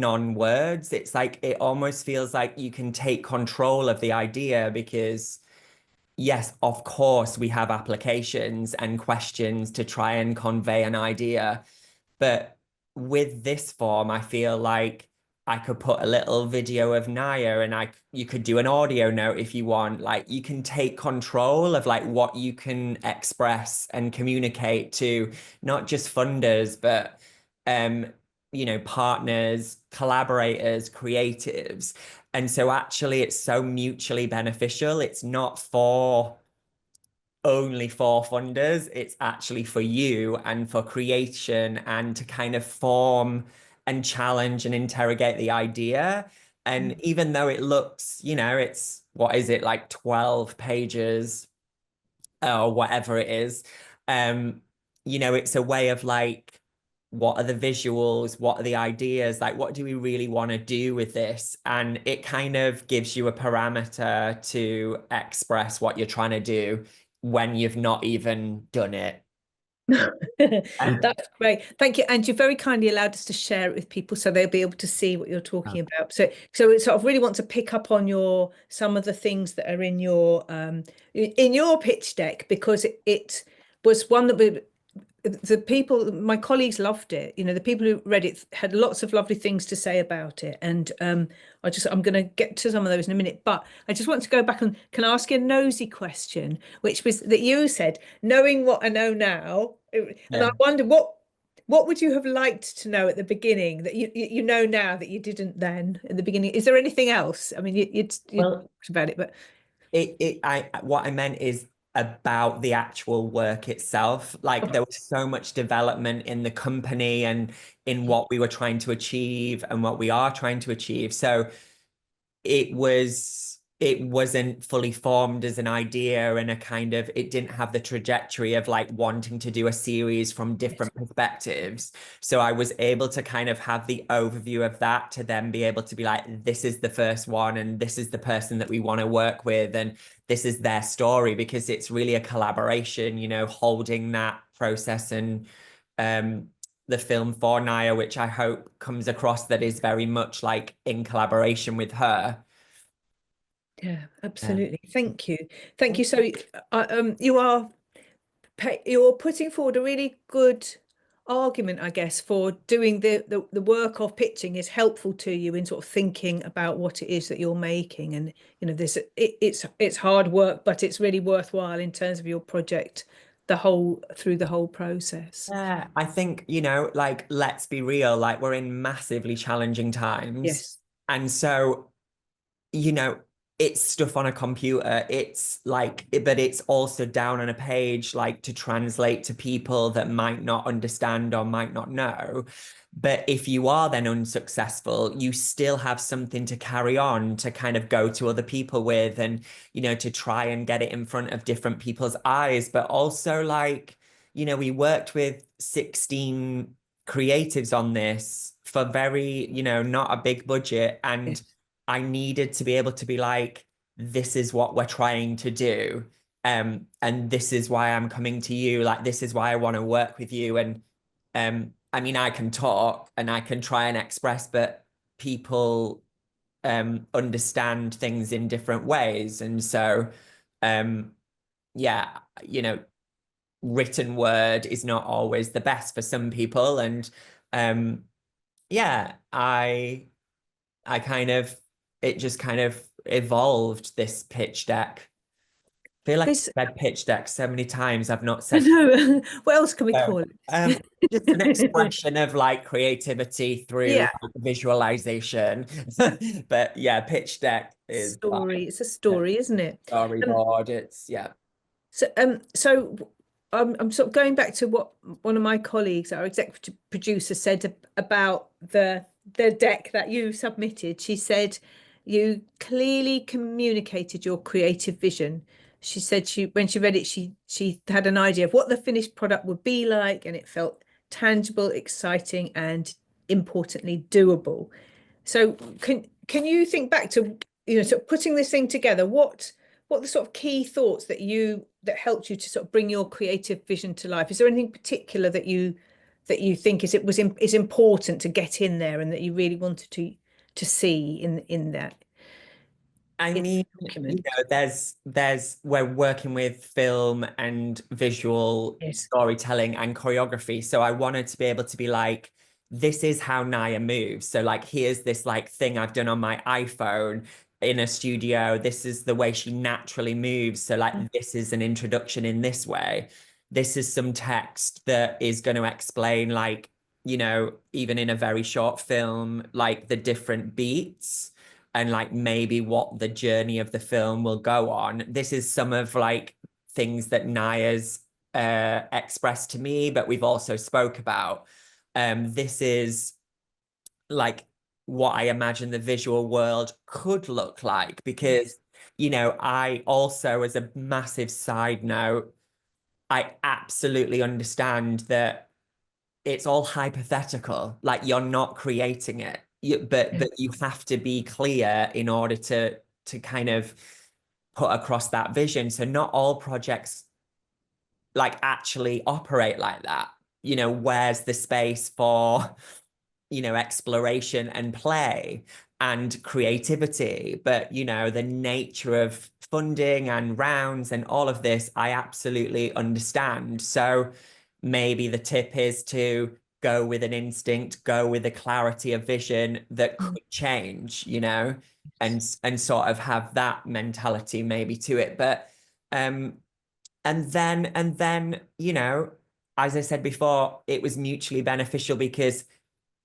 non-words. It's like, it almost feels like you can take control of the idea because, yes, of course, we have applications and questions to try and convey an idea. But with this form, I feel like I could put a little video of Naya and you could do an audio note if you want. Like, you can take control of like what you can express and communicate to not just funders, but partners, collaborators, creatives. And so actually it's so mutually beneficial. It's not only for funders, it's actually for you and for creation and to kind of form and challenge and interrogate the idea. And even though it looks, it's, what is it, like 12 pages or whatever it is, it's a way of like, what are the visuals? What are the ideas? Like, what do we really want to do with this? And it kind of gives you a parameter to express what you're trying to do when you've not even done it. That's great. Thank you. And you very kindly allowed us to share it with people so they'll be able to see what you're talking about. So it sort of really want to pick up on some of the things that are in your pitch deck, because it was one that my colleagues loved it. The people who read it had lots of lovely things to say about it. And I'm going to get to some of those in a minute, but I just want to go back and can I ask you a nosy question, which was that you said, knowing what I know now. And I wonder what would you have liked to know at the beginning that you know now that you didn't then at the beginning? Is there anything else? I mean, you talked about it, but what I meant is about the actual work itself. Like, there was so much development in the company and in what we were trying to achieve and what we are trying to achieve. So it wasn't fully formed as an idea and it didn't have the trajectory of like wanting to do a series from different perspectives. So I was able to kind of have the overview of that to then be able to be like, this is the first one and this is the person that we want to work with and this is their story, because it's really a collaboration, holding that process and the film for Naya, which I hope comes across that is very much like in collaboration with her. Yeah, absolutely. Thank you. So you're putting forward a really good argument, I guess, for doing the work of pitching is helpful to you in sort of thinking about what it is that you're making. And it's hard work, but it's really worthwhile in terms of your project through the whole process. Yeah, I think, like, let's be real, like, we're in massively challenging times. Yes. And so, it's stuff on a computer. It's like, but it's also down on a page, like to translate to people that might not understand or might not know. But if you are then unsuccessful, you still have something to carry on to kind of go to other people with and, to try and get it in front of different people's eyes. But also like, we worked with 16 creatives on this for very, not a big budget. And I needed to be able to be like, this is what we're trying to do. And this is why I'm coming to you. Like, this is why I want to work with you. And I mean, I can talk and I can try and express, but people understand things in different ways. And so, yeah, written word is not always the best for some people. And yeah, it just kind of evolved, this pitch deck. I feel like I've said pitch deck so many times, I've not said. No. What else can we call it? Just an expression of like creativity through like, visualization. But yeah, pitch deck is story. It's a story, isn't it? Storyboard. It's So I'm sort of going back to what one of my colleagues, our executive producer, said about the deck that you submitted. She said you clearly communicated your creative vision. She said when she read it, she had an idea of what the finished product would be like, and it felt tangible, exciting, and importantly doable. So can you think back to, sort of putting this thing together? What the sort of key thoughts that helped you to sort of bring your creative vision to life? Is there anything particular that you think is important to get in there, and that you really wanted to see in that? I mean, we're working with film and visual storytelling and choreography. So I wanted to be able to be like, this is how Naya moves. So like, here's this like thing I've done on my iPhone in a studio. This is the way she naturally moves. So like, this is an introduction in this way. This is some text that is going to explain, like, even in a very short film, like the different beats and like maybe what the journey of the film will go on. This is some of like things that Naya's expressed to me, but we've also spoke about. This is like what I imagine the visual world could look like, because, I also, as a massive side note, I absolutely understand that it's all hypothetical. Like, you're not creating it. But you have to be clear in order to kind of put across that vision. So not all projects like actually operate like that. Where's the space for, exploration and play and creativity? But, the nature of funding and rounds and all of this, I absolutely understand. So maybe the tip is to go with an instinct, go with a clarity of vision that could change, and sort of have that mentality maybe to it. But and then, as I said before, it was mutually beneficial, because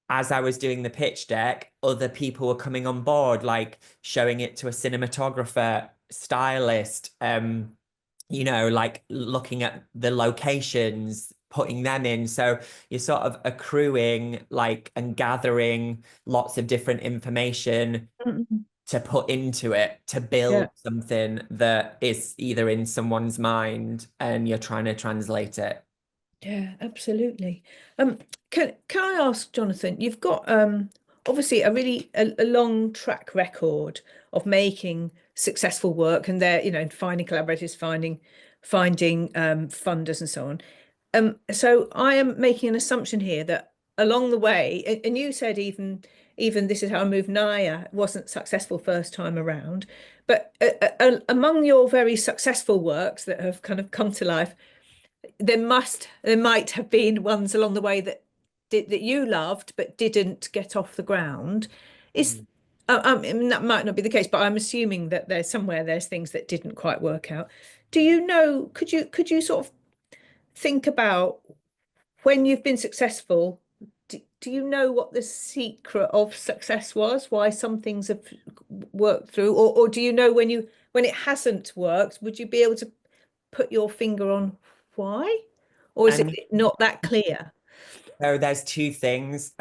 as I was doing the pitch deck, other people were coming on board, like showing it to a cinematographer, stylist, like looking at the locations, putting them in. So you're sort of accruing like and gathering lots of different information to put into it, to build something that is either in someone's mind and you're trying to translate it. Yeah, absolutely. Can I ask, Jonathan, you've got obviously a long track record of making successful work, and there, finding collaborators, finding funders and so on. So I am making an assumption here that along the way, and you said even This Is How I Move Naya wasn't successful first time around, but among your very successful works that have kind of come to life, there might have been ones along the way that you loved but didn't get off the ground. I mean, that might not be the case, but I'm assuming that there's things that didn't quite work out. Do you know, could you sort of think about, when you've been successful, do you know what the secret of success was, why some things have worked through, or do you know when it hasn't worked, would you be able to put your finger on why, or is it not that clear? So there's two things.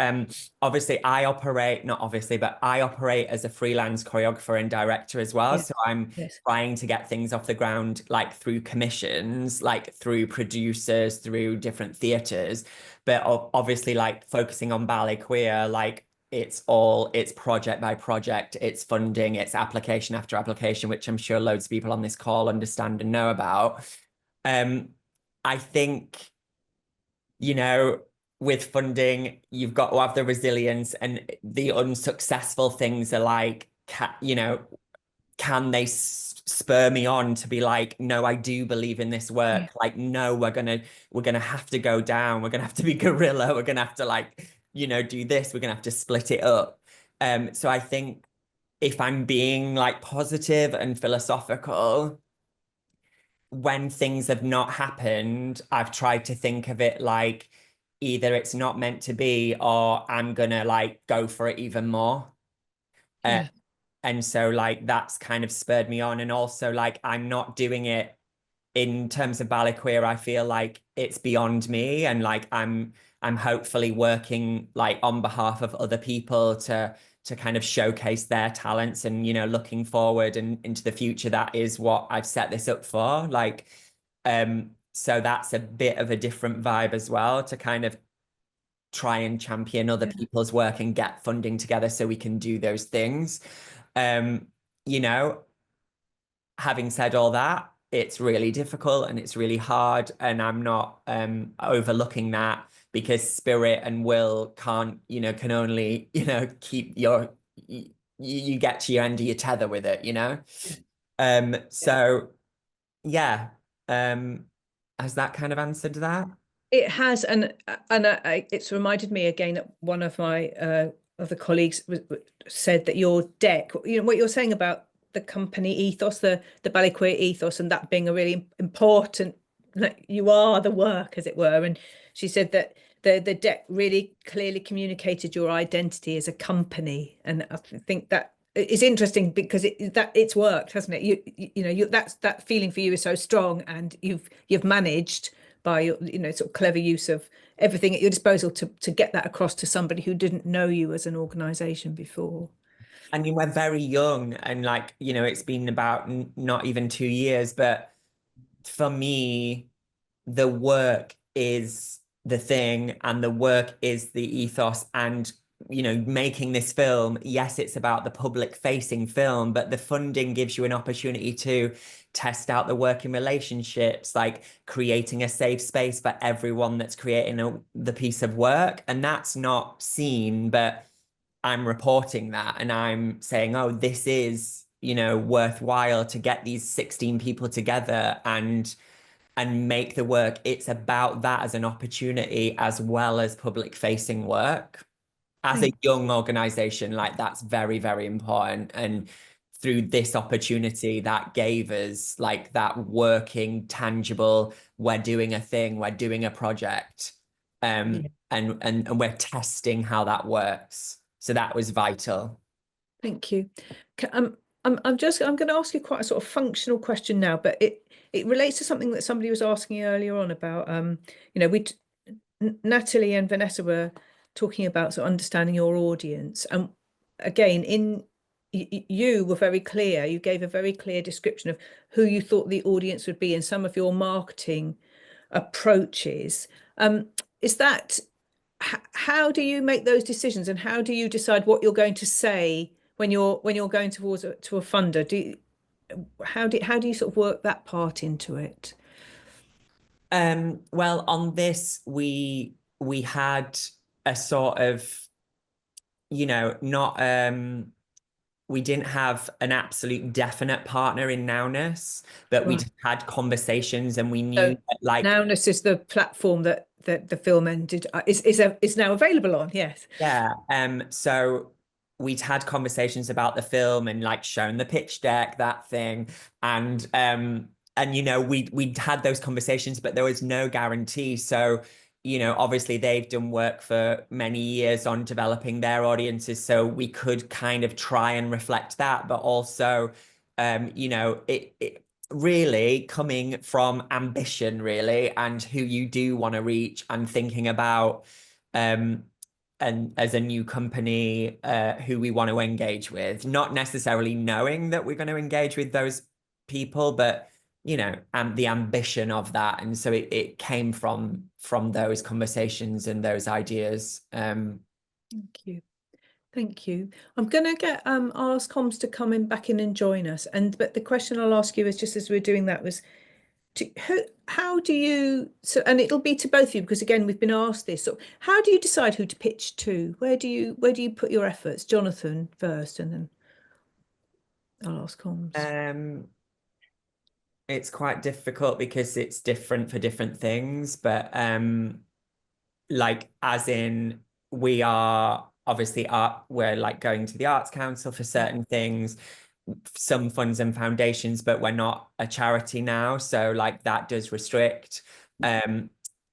Obviously, I operate as a freelance choreographer and director as well. So I'm trying to get things off the ground, like through commissions, like through producers, through different theatres. But obviously, like focusing on Ballet Queer, like it's project by project, it's funding, it's application after application, which I'm sure loads of people on this call understand and know about. I think, with funding, you've got to have the resilience, and the unsuccessful things are like, can they spur me on to be like, no, I do believe in this work. Like, no, we're gonna have to go down. We're gonna have to be guerrilla. We're gonna have to like, do this. We're gonna have to split it up. So I think if I'm being like positive and philosophical, when things have not happened, I've tried to think of it like either it's not meant to be, or I'm gonna like go for it even more. And so like that's kind of spurred me on. And also like I'm not doing it in terms of Ballet Queer. I feel like it's beyond me, and like I'm hopefully working like on behalf of other people to to kind of showcase their talents, and looking forward and into the future, that is what I've set this up for. Like, so that's a bit of a different vibe as well, to kind of try and champion other people's work and get funding together so we can do those things. Having said all that, it's really difficult and it's really hard, and I'm not overlooking that, because Spirit and Will can't, can only, keep you get to your end of your tether with it, so yeah. Has that kind of answered that? It has, and it's reminded me again that one of my other colleagues said that your deck, what you're saying about the company ethos, the Ballet Queer ethos, and that being a really important, like, you are the work, as it were. And she said that the deck really clearly communicated your identity as a company, and I think that is interesting, because it's worked, hasn't it? That's, that feeling for you is so strong, and you've managed by your sort of clever use of everything at your disposal to get that across to somebody who didn't know you as an organization before. And you were very young, and like, it's been about not even 2 years, but for me, the work is the thing, and the work is the ethos. And making this film, yes, it's about the public facing film, but the funding gives you an opportunity to test out the working relationships, like creating a safe space for everyone that's creating the piece of work. And that's not seen, but I'm reporting that, and I'm saying, oh, this is, worthwhile to get these 16 people together and make the work. It's about that as an opportunity, as well as public facing work. As a young organization, like, that's very, very important. And through this opportunity, that gave us like that working, tangible, we're doing a thing, we're doing a project, and we're testing how that works. So that was vital. Thank you. I'm going to ask you quite a sort of functional question now, but it relates to something that somebody was asking earlier on about, Natalie and Vanessa were talking about sort of understanding your audience. And again, you were very clear, you gave a very clear description of who you thought the audience would be in some of your marketing approaches. Is that, how do you make those decisions, and how do you decide what you're going to say when you're going towards to a funder? How do you sort of work that part into it? Well, on this, we had a sort of, not we didn't have an absolute definite partner in Nowness, but Right. we'd had conversations, and we knew So that, like, Nowness is the platform that the film ended is now available on. Yes. yeah. So we'd had conversations about the film, and like shown the pitch deck, that thing, and we'd had those conversations, but there was no guarantee. So obviously they've done work for many years on developing their audiences, so we could kind of try and reflect that, but also it really coming from ambition, really, and who you do want to reach, and thinking about and as a new company, who we want to engage with, not necessarily knowing that we're going to engage with those people, but and the ambition of that. And so it came from those conversations and those ideas. Thank you. I'm going to get ask Goms to come back in and join us. But the question I'll ask you is, just as we're doing that, was how do you, so, and it'll be to both of you, because again we've been asked this, so how do you decide who to pitch to? Where do you put your efforts? Jonathan first, and then I'll ask Goms. It's quite difficult because it's different for different things, but like, as in, we are obviously we're like going to the Arts Council for certain things, some funds and foundations, but we're not a charity now, so like that does restrict.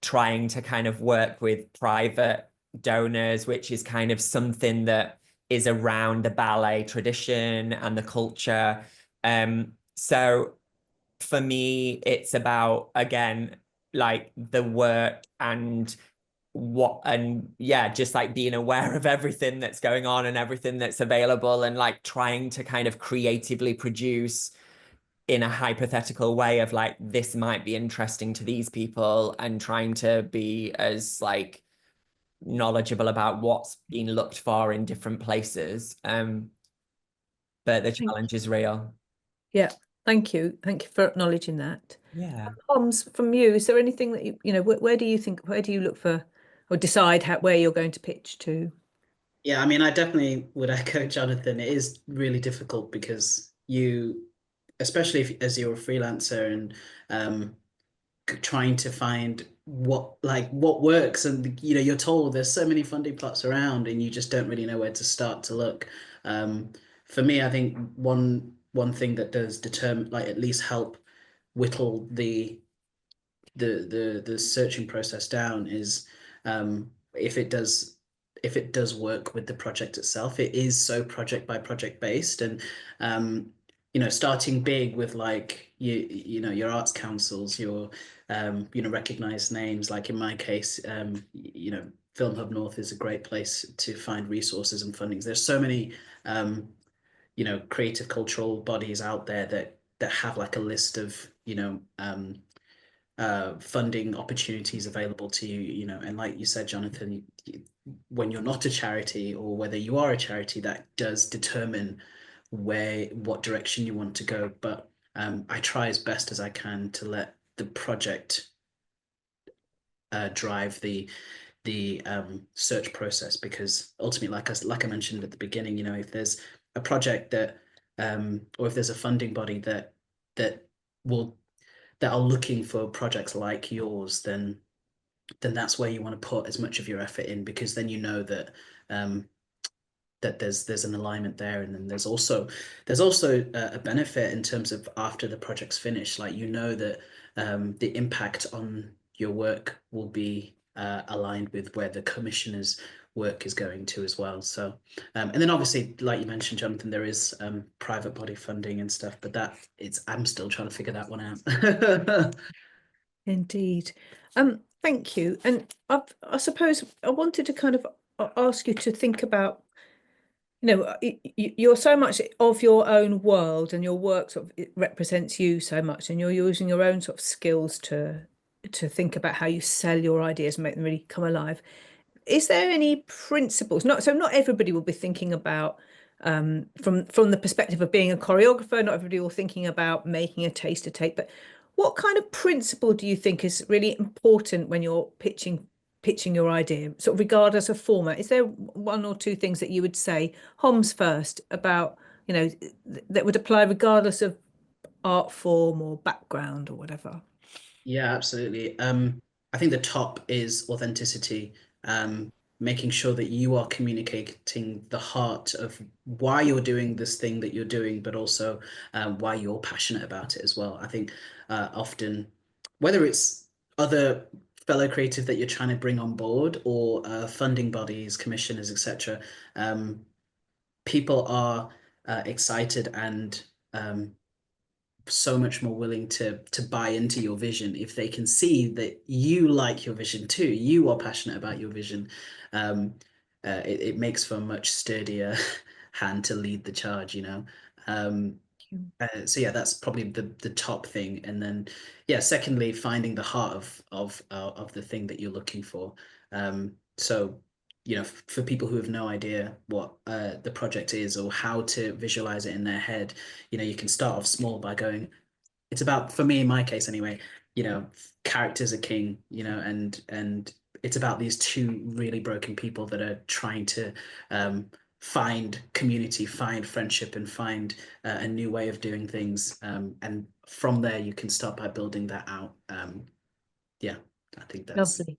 Trying to kind of work with private donors, which is kind of something that is around the ballet tradition and the culture. So for me, it's about, again, like the work and just like being aware of everything that's going on and everything that's available, and like trying to kind of creatively produce in a hypothetical way of like, this might be interesting to these people, and trying to be as like knowledgeable about what's being looked for in different places. But the challenge is real. Yeah, thank you. Thank you for acknowledging that. Yeah. Goms, from you, is there anything that you know, where do you think, where do you look for or decide where you're going to pitch to? Yeah, I mean, I definitely would echo Jonathan. It is really difficult because especially as you're a freelancer and trying to find what works, and you're told there's so many funding plots around, and you just don't really know where to start to look. For me, I think one thing that does determine, like, at least help whittle the searching process down is, if it does work with the project itself. It is so project by project based, and starting big with like your arts councils, your recognized names. Like in my case, Film Hub North is a great place to find resources and fundings. There's so many creative cultural bodies out there that have like a list of funding opportunities available to you, and like you said, Jonathan, when you're not a charity, or whether you are a charity, that does determine what direction you want to go. But I try as best as I can to let the project drive the search process, because ultimately, like I mentioned at the beginning, if there's a project that or if there's a funding body that are looking for projects like yours, then that's where you want to put as much of your effort in, because then that that there's an alignment there. And then there's also a benefit in terms of after the project's finished, like that the impact on your work will be aligned with where the commissioner's work is going to as well. So and then obviously, like you mentioned, Jonathan, there is private body funding and stuff, but I'm still trying to figure that one out. Indeed. Thank you. And I suppose I wanted to kind of ask you to think about, you're so much of your own world, and your work sort of it represents you so much, and you're using your own sort of skills to think about how you sell your ideas and make them really come alive. Is there any principles? Not everybody will be thinking about from the perspective of being a choreographer. Not everybody will thinking about making a taster tape, but what kind of principle do you think is really important when you're pitching your idea, sort of regardless of format? Is there one or two things that you would say, Homs first, about that would apply regardless of art form or background or whatever? Yeah, absolutely. I think the top is authenticity. Making sure that you are communicating the heart of why you're doing this thing that you're doing, but also why you're passionate about it as well. I think often, whether it's other fellow creative that you're trying to bring on board, or funding bodies, commissioners, etc., people are excited and so much more willing to buy into your vision if they can see that you like your vision too. You are passionate about your vision. It makes for a much sturdier hand to lead the charge. So yeah, that's probably the top thing. And then secondly, finding the heart of the thing that you're looking for. So for people who have no idea what the project is or how to visualize it in their head, you can start off small by going, it's about, for me in my case anyway, characters are king, and it's about these two really broken people that are trying to find community, find friendship, and find a new way of doing things, and from there you can start by building that out. I think that's Lovely.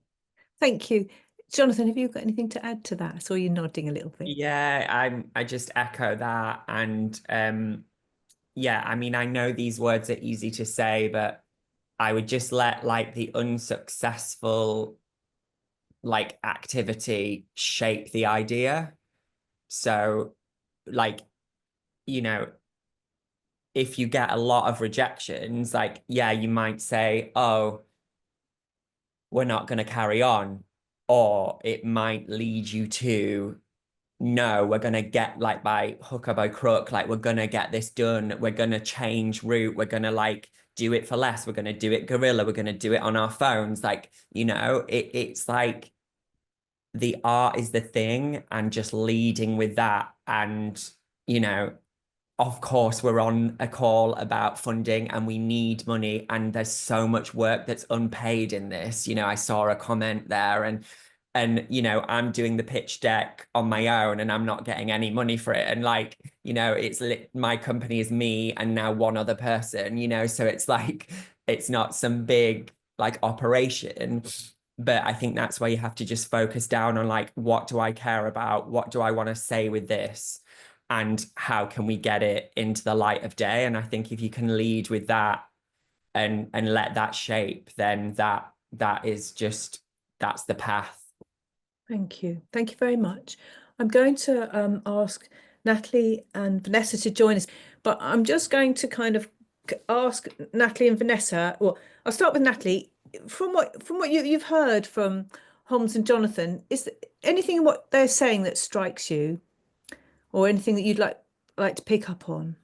Thank you. Jonathan, have you got anything to add to that? I saw you nodding a little bit. Yeah, I just echo that. And yeah, I mean, I know these words are easy to say, but I would just let like the unsuccessful like activity shape the idea. So like, if you get a lot of rejections, like, yeah, you might say, oh, we're not going to carry on. or it might lead you to, no, we're going to get, like, by hook or by crook, like, we're going to get this done. We're going to change route. We're going to, like, do it for less. We're going to do it guerrilla. We're going to do it on our phones. Like, you know, it's like the art is the thing, and just leading with that. And, you know, of course, we're on a call about funding and we need money, and there's so much work that's unpaid in this. You know, I saw a comment there, and you know, I'm doing the pitch deck on my own and I'm not getting any money for it. And like, you know, my company is me and now one other person, you know, so it's like, it's not some big like operation. But I think that's where you have to just focus down on, like, what do I care about? What do I want to say with this? And how can we get it into the light of day? And I think if you can lead with that and let that shape, then that is just, that's the path. Thank you. Thank you very much. I'm going to ask Natalie and Vanessa to join us, but I'm just going to kind of ask Natalie and Vanessa. Well, I'll start with Natalie. From what you've heard from Holmes and Jonathan, is there anything in what they're saying that strikes you, or anything that you'd like to pick up on?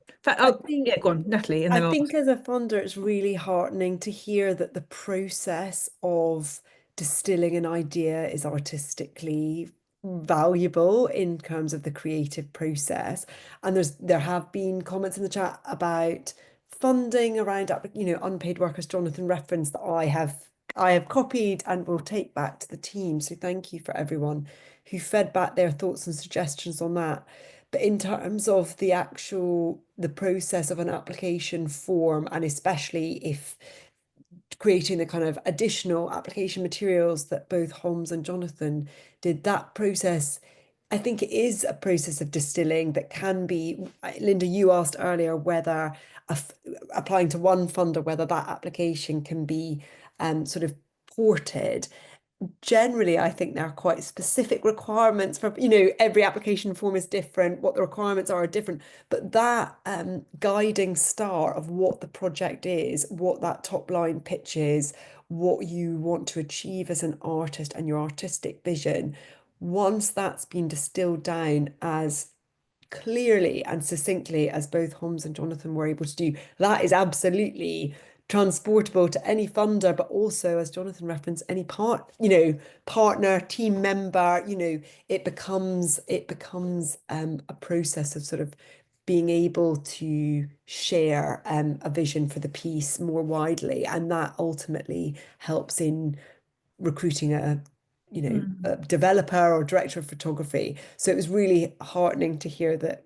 In fact, yeah, go on, Natalie, and then I I'll think as a funder, it's really heartening to hear that the process of distilling an idea is artistically valuable in terms of the creative process. And there have been comments in the chat about funding around, you know, unpaid work, as Jonathan referenced, that I have copied and will take back to the team. So thank you for everyone who fed back their thoughts and suggestions on that. But in terms of the process of an application form, and especially if creating the kind of additional application materials that both Holmes and Jonathan did, that process, I think it is a process of distilling that can be, Linda, you asked earlier whether applying to one funder, whether that application can be sort of ported. Generally, I think there are quite specific requirements for, you know, every application form is different, what the requirements are different, but that guiding star of what the project is, what that top line pitch is, what you want to achieve as an artist and your artistic vision, once that's been distilled down as clearly and succinctly as both Holmes and Jonathan were able to do, that is absolutely transportable to any funder, but also, as Jonathan referenced, any partner, team member. You know, it becomes a process of sort of being able to share a vision for the piece more widely, and that ultimately helps in recruiting a developer or director of photography. So it was really heartening to hear that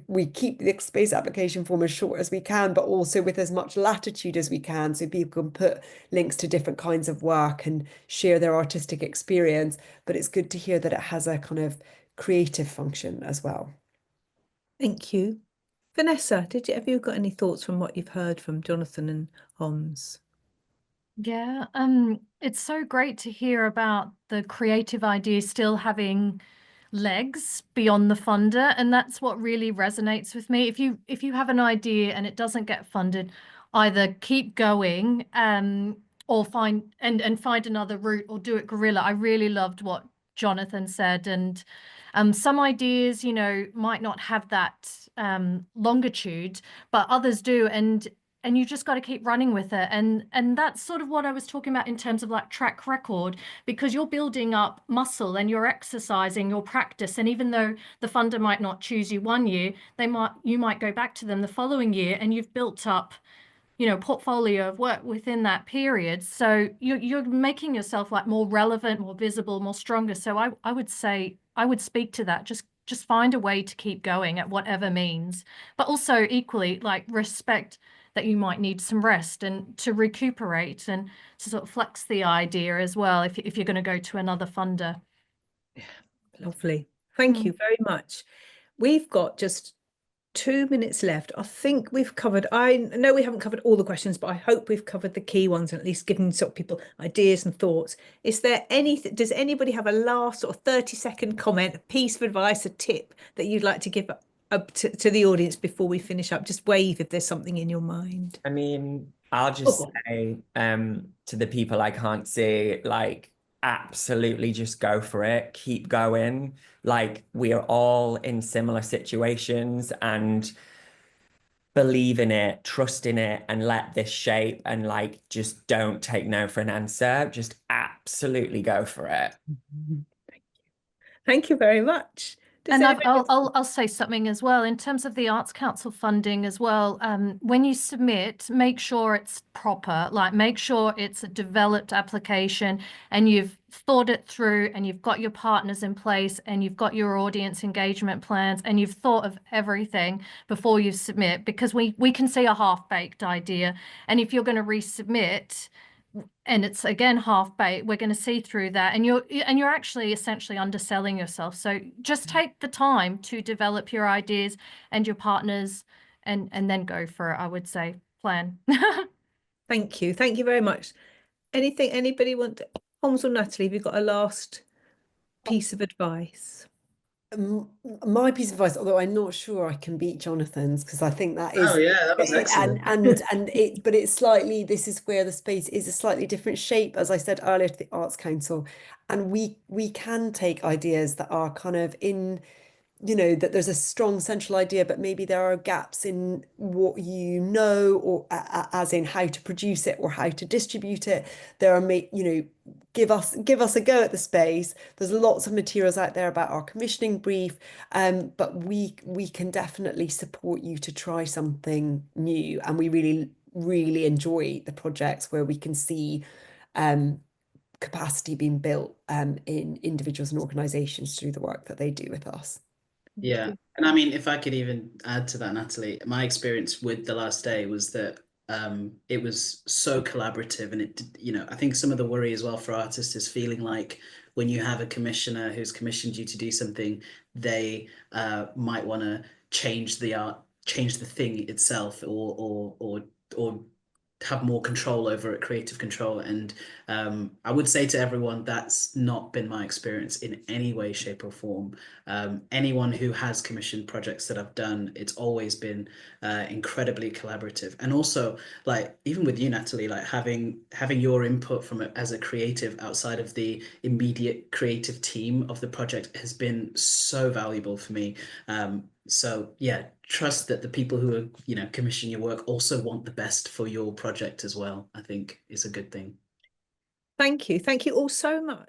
we keep the space application form as short as we can, but also with as much latitude as we can, so people can put links to different kinds of work and share their artistic experience. But it's good to hear that it has a kind of creative function as well. Thank you. Vanessa, have you got any thoughts from what you've heard from Jonathan and Holmes? Yeah, it's so great to hear about the creative idea still having legs beyond the funder, and that's what really resonates with me. If you have an idea and it doesn't get funded, either keep going or find another route, or do it guerrilla. I really loved what Jonathan said, and some ideas, you know, might not have that longitude, but others do, and you just got to keep running with it. And that's sort of what I was talking about in terms of like track record, because you're building up muscle and you're exercising your practice. And even though the funder might not choose you one year, you might go back to them the following year, and you've built up, you know, portfolio of work within that period. So you're making yourself like more relevant, more visible, more stronger. So I would say, I would speak to that. Just find a way to keep going at whatever means, but also equally like respect that you might need some rest and to recuperate and to sort of flex the idea as well if you're going to go to another funder. Yeah, lovely. Thank you very much. We've got just 2 minutes left. I think we've covered, I know we haven't covered all the questions, but I hope we've covered the key ones and at least given sort of people ideas and thoughts. Is there anything, does anybody have a last sort of 30-second comment, a piece of advice, a tip that you'd like to give up to the audience before we finish up? Just wave if there's something in your mind. I mean, I'll just say to the people I can't see, like, absolutely just go for it, keep going. Like, we are all in similar situations, and believe in it, trust in it, and let this shape, and like, just don't take no for an answer. Just absolutely go for it. Thank you very much. And I'll say something as well in terms of the Arts Council funding as well. When you submit, make sure it's proper, like make sure it's a developed application and you've thought it through and you've got your partners in place and you've got your audience engagement plans and you've thought of everything before you submit, because we can see a half-baked idea. And if you're going to resubmit, and it's again half-baked, we're going to see through that, and you're actually essentially underselling yourself. So just take the time to develop your ideas and your partners, and then go for it. I would say plan. Thank you very much. Anybody want to, Goms or Natalie, have you got a last piece of advice? My piece of advice, although I'm not sure I can beat Jonathan's, because I think that is, Oh yeah, that was excellent. but it's slightly, this is where the space is a slightly different shape, as I said earlier, to the Arts Council, and we can take ideas that are kind of in, that there's a strong central idea, but maybe there are gaps in what or as in how to produce it or how to distribute it. There are, give us a go at the space. There's lots of materials out there about our commissioning brief, but we can definitely support you to try something new. And we really, really enjoy the projects where we can see capacity being built in individuals and organizations through the work that they do with us. Yeah, and I mean, if I could even add to that, Natalie, my experience with the last day was that it was so collaborative, and I think some of the worry as well for artists is feeling like when you have a commissioner who's commissioned you to do something, they might want to change the thing itself, or have more control over it, creative control. And I would say to everyone, that's not been my experience in any way, shape or form. Anyone who has commissioned projects that I've done, it's always been incredibly collaborative. And also, like, even with you, Natalie, like having your input from it as a creative outside of the immediate creative team of the project has been so valuable for me. So yeah, trust that the people who are, commissioning your work also want the best for your project as well, I think is a good thing. Thank you all so much.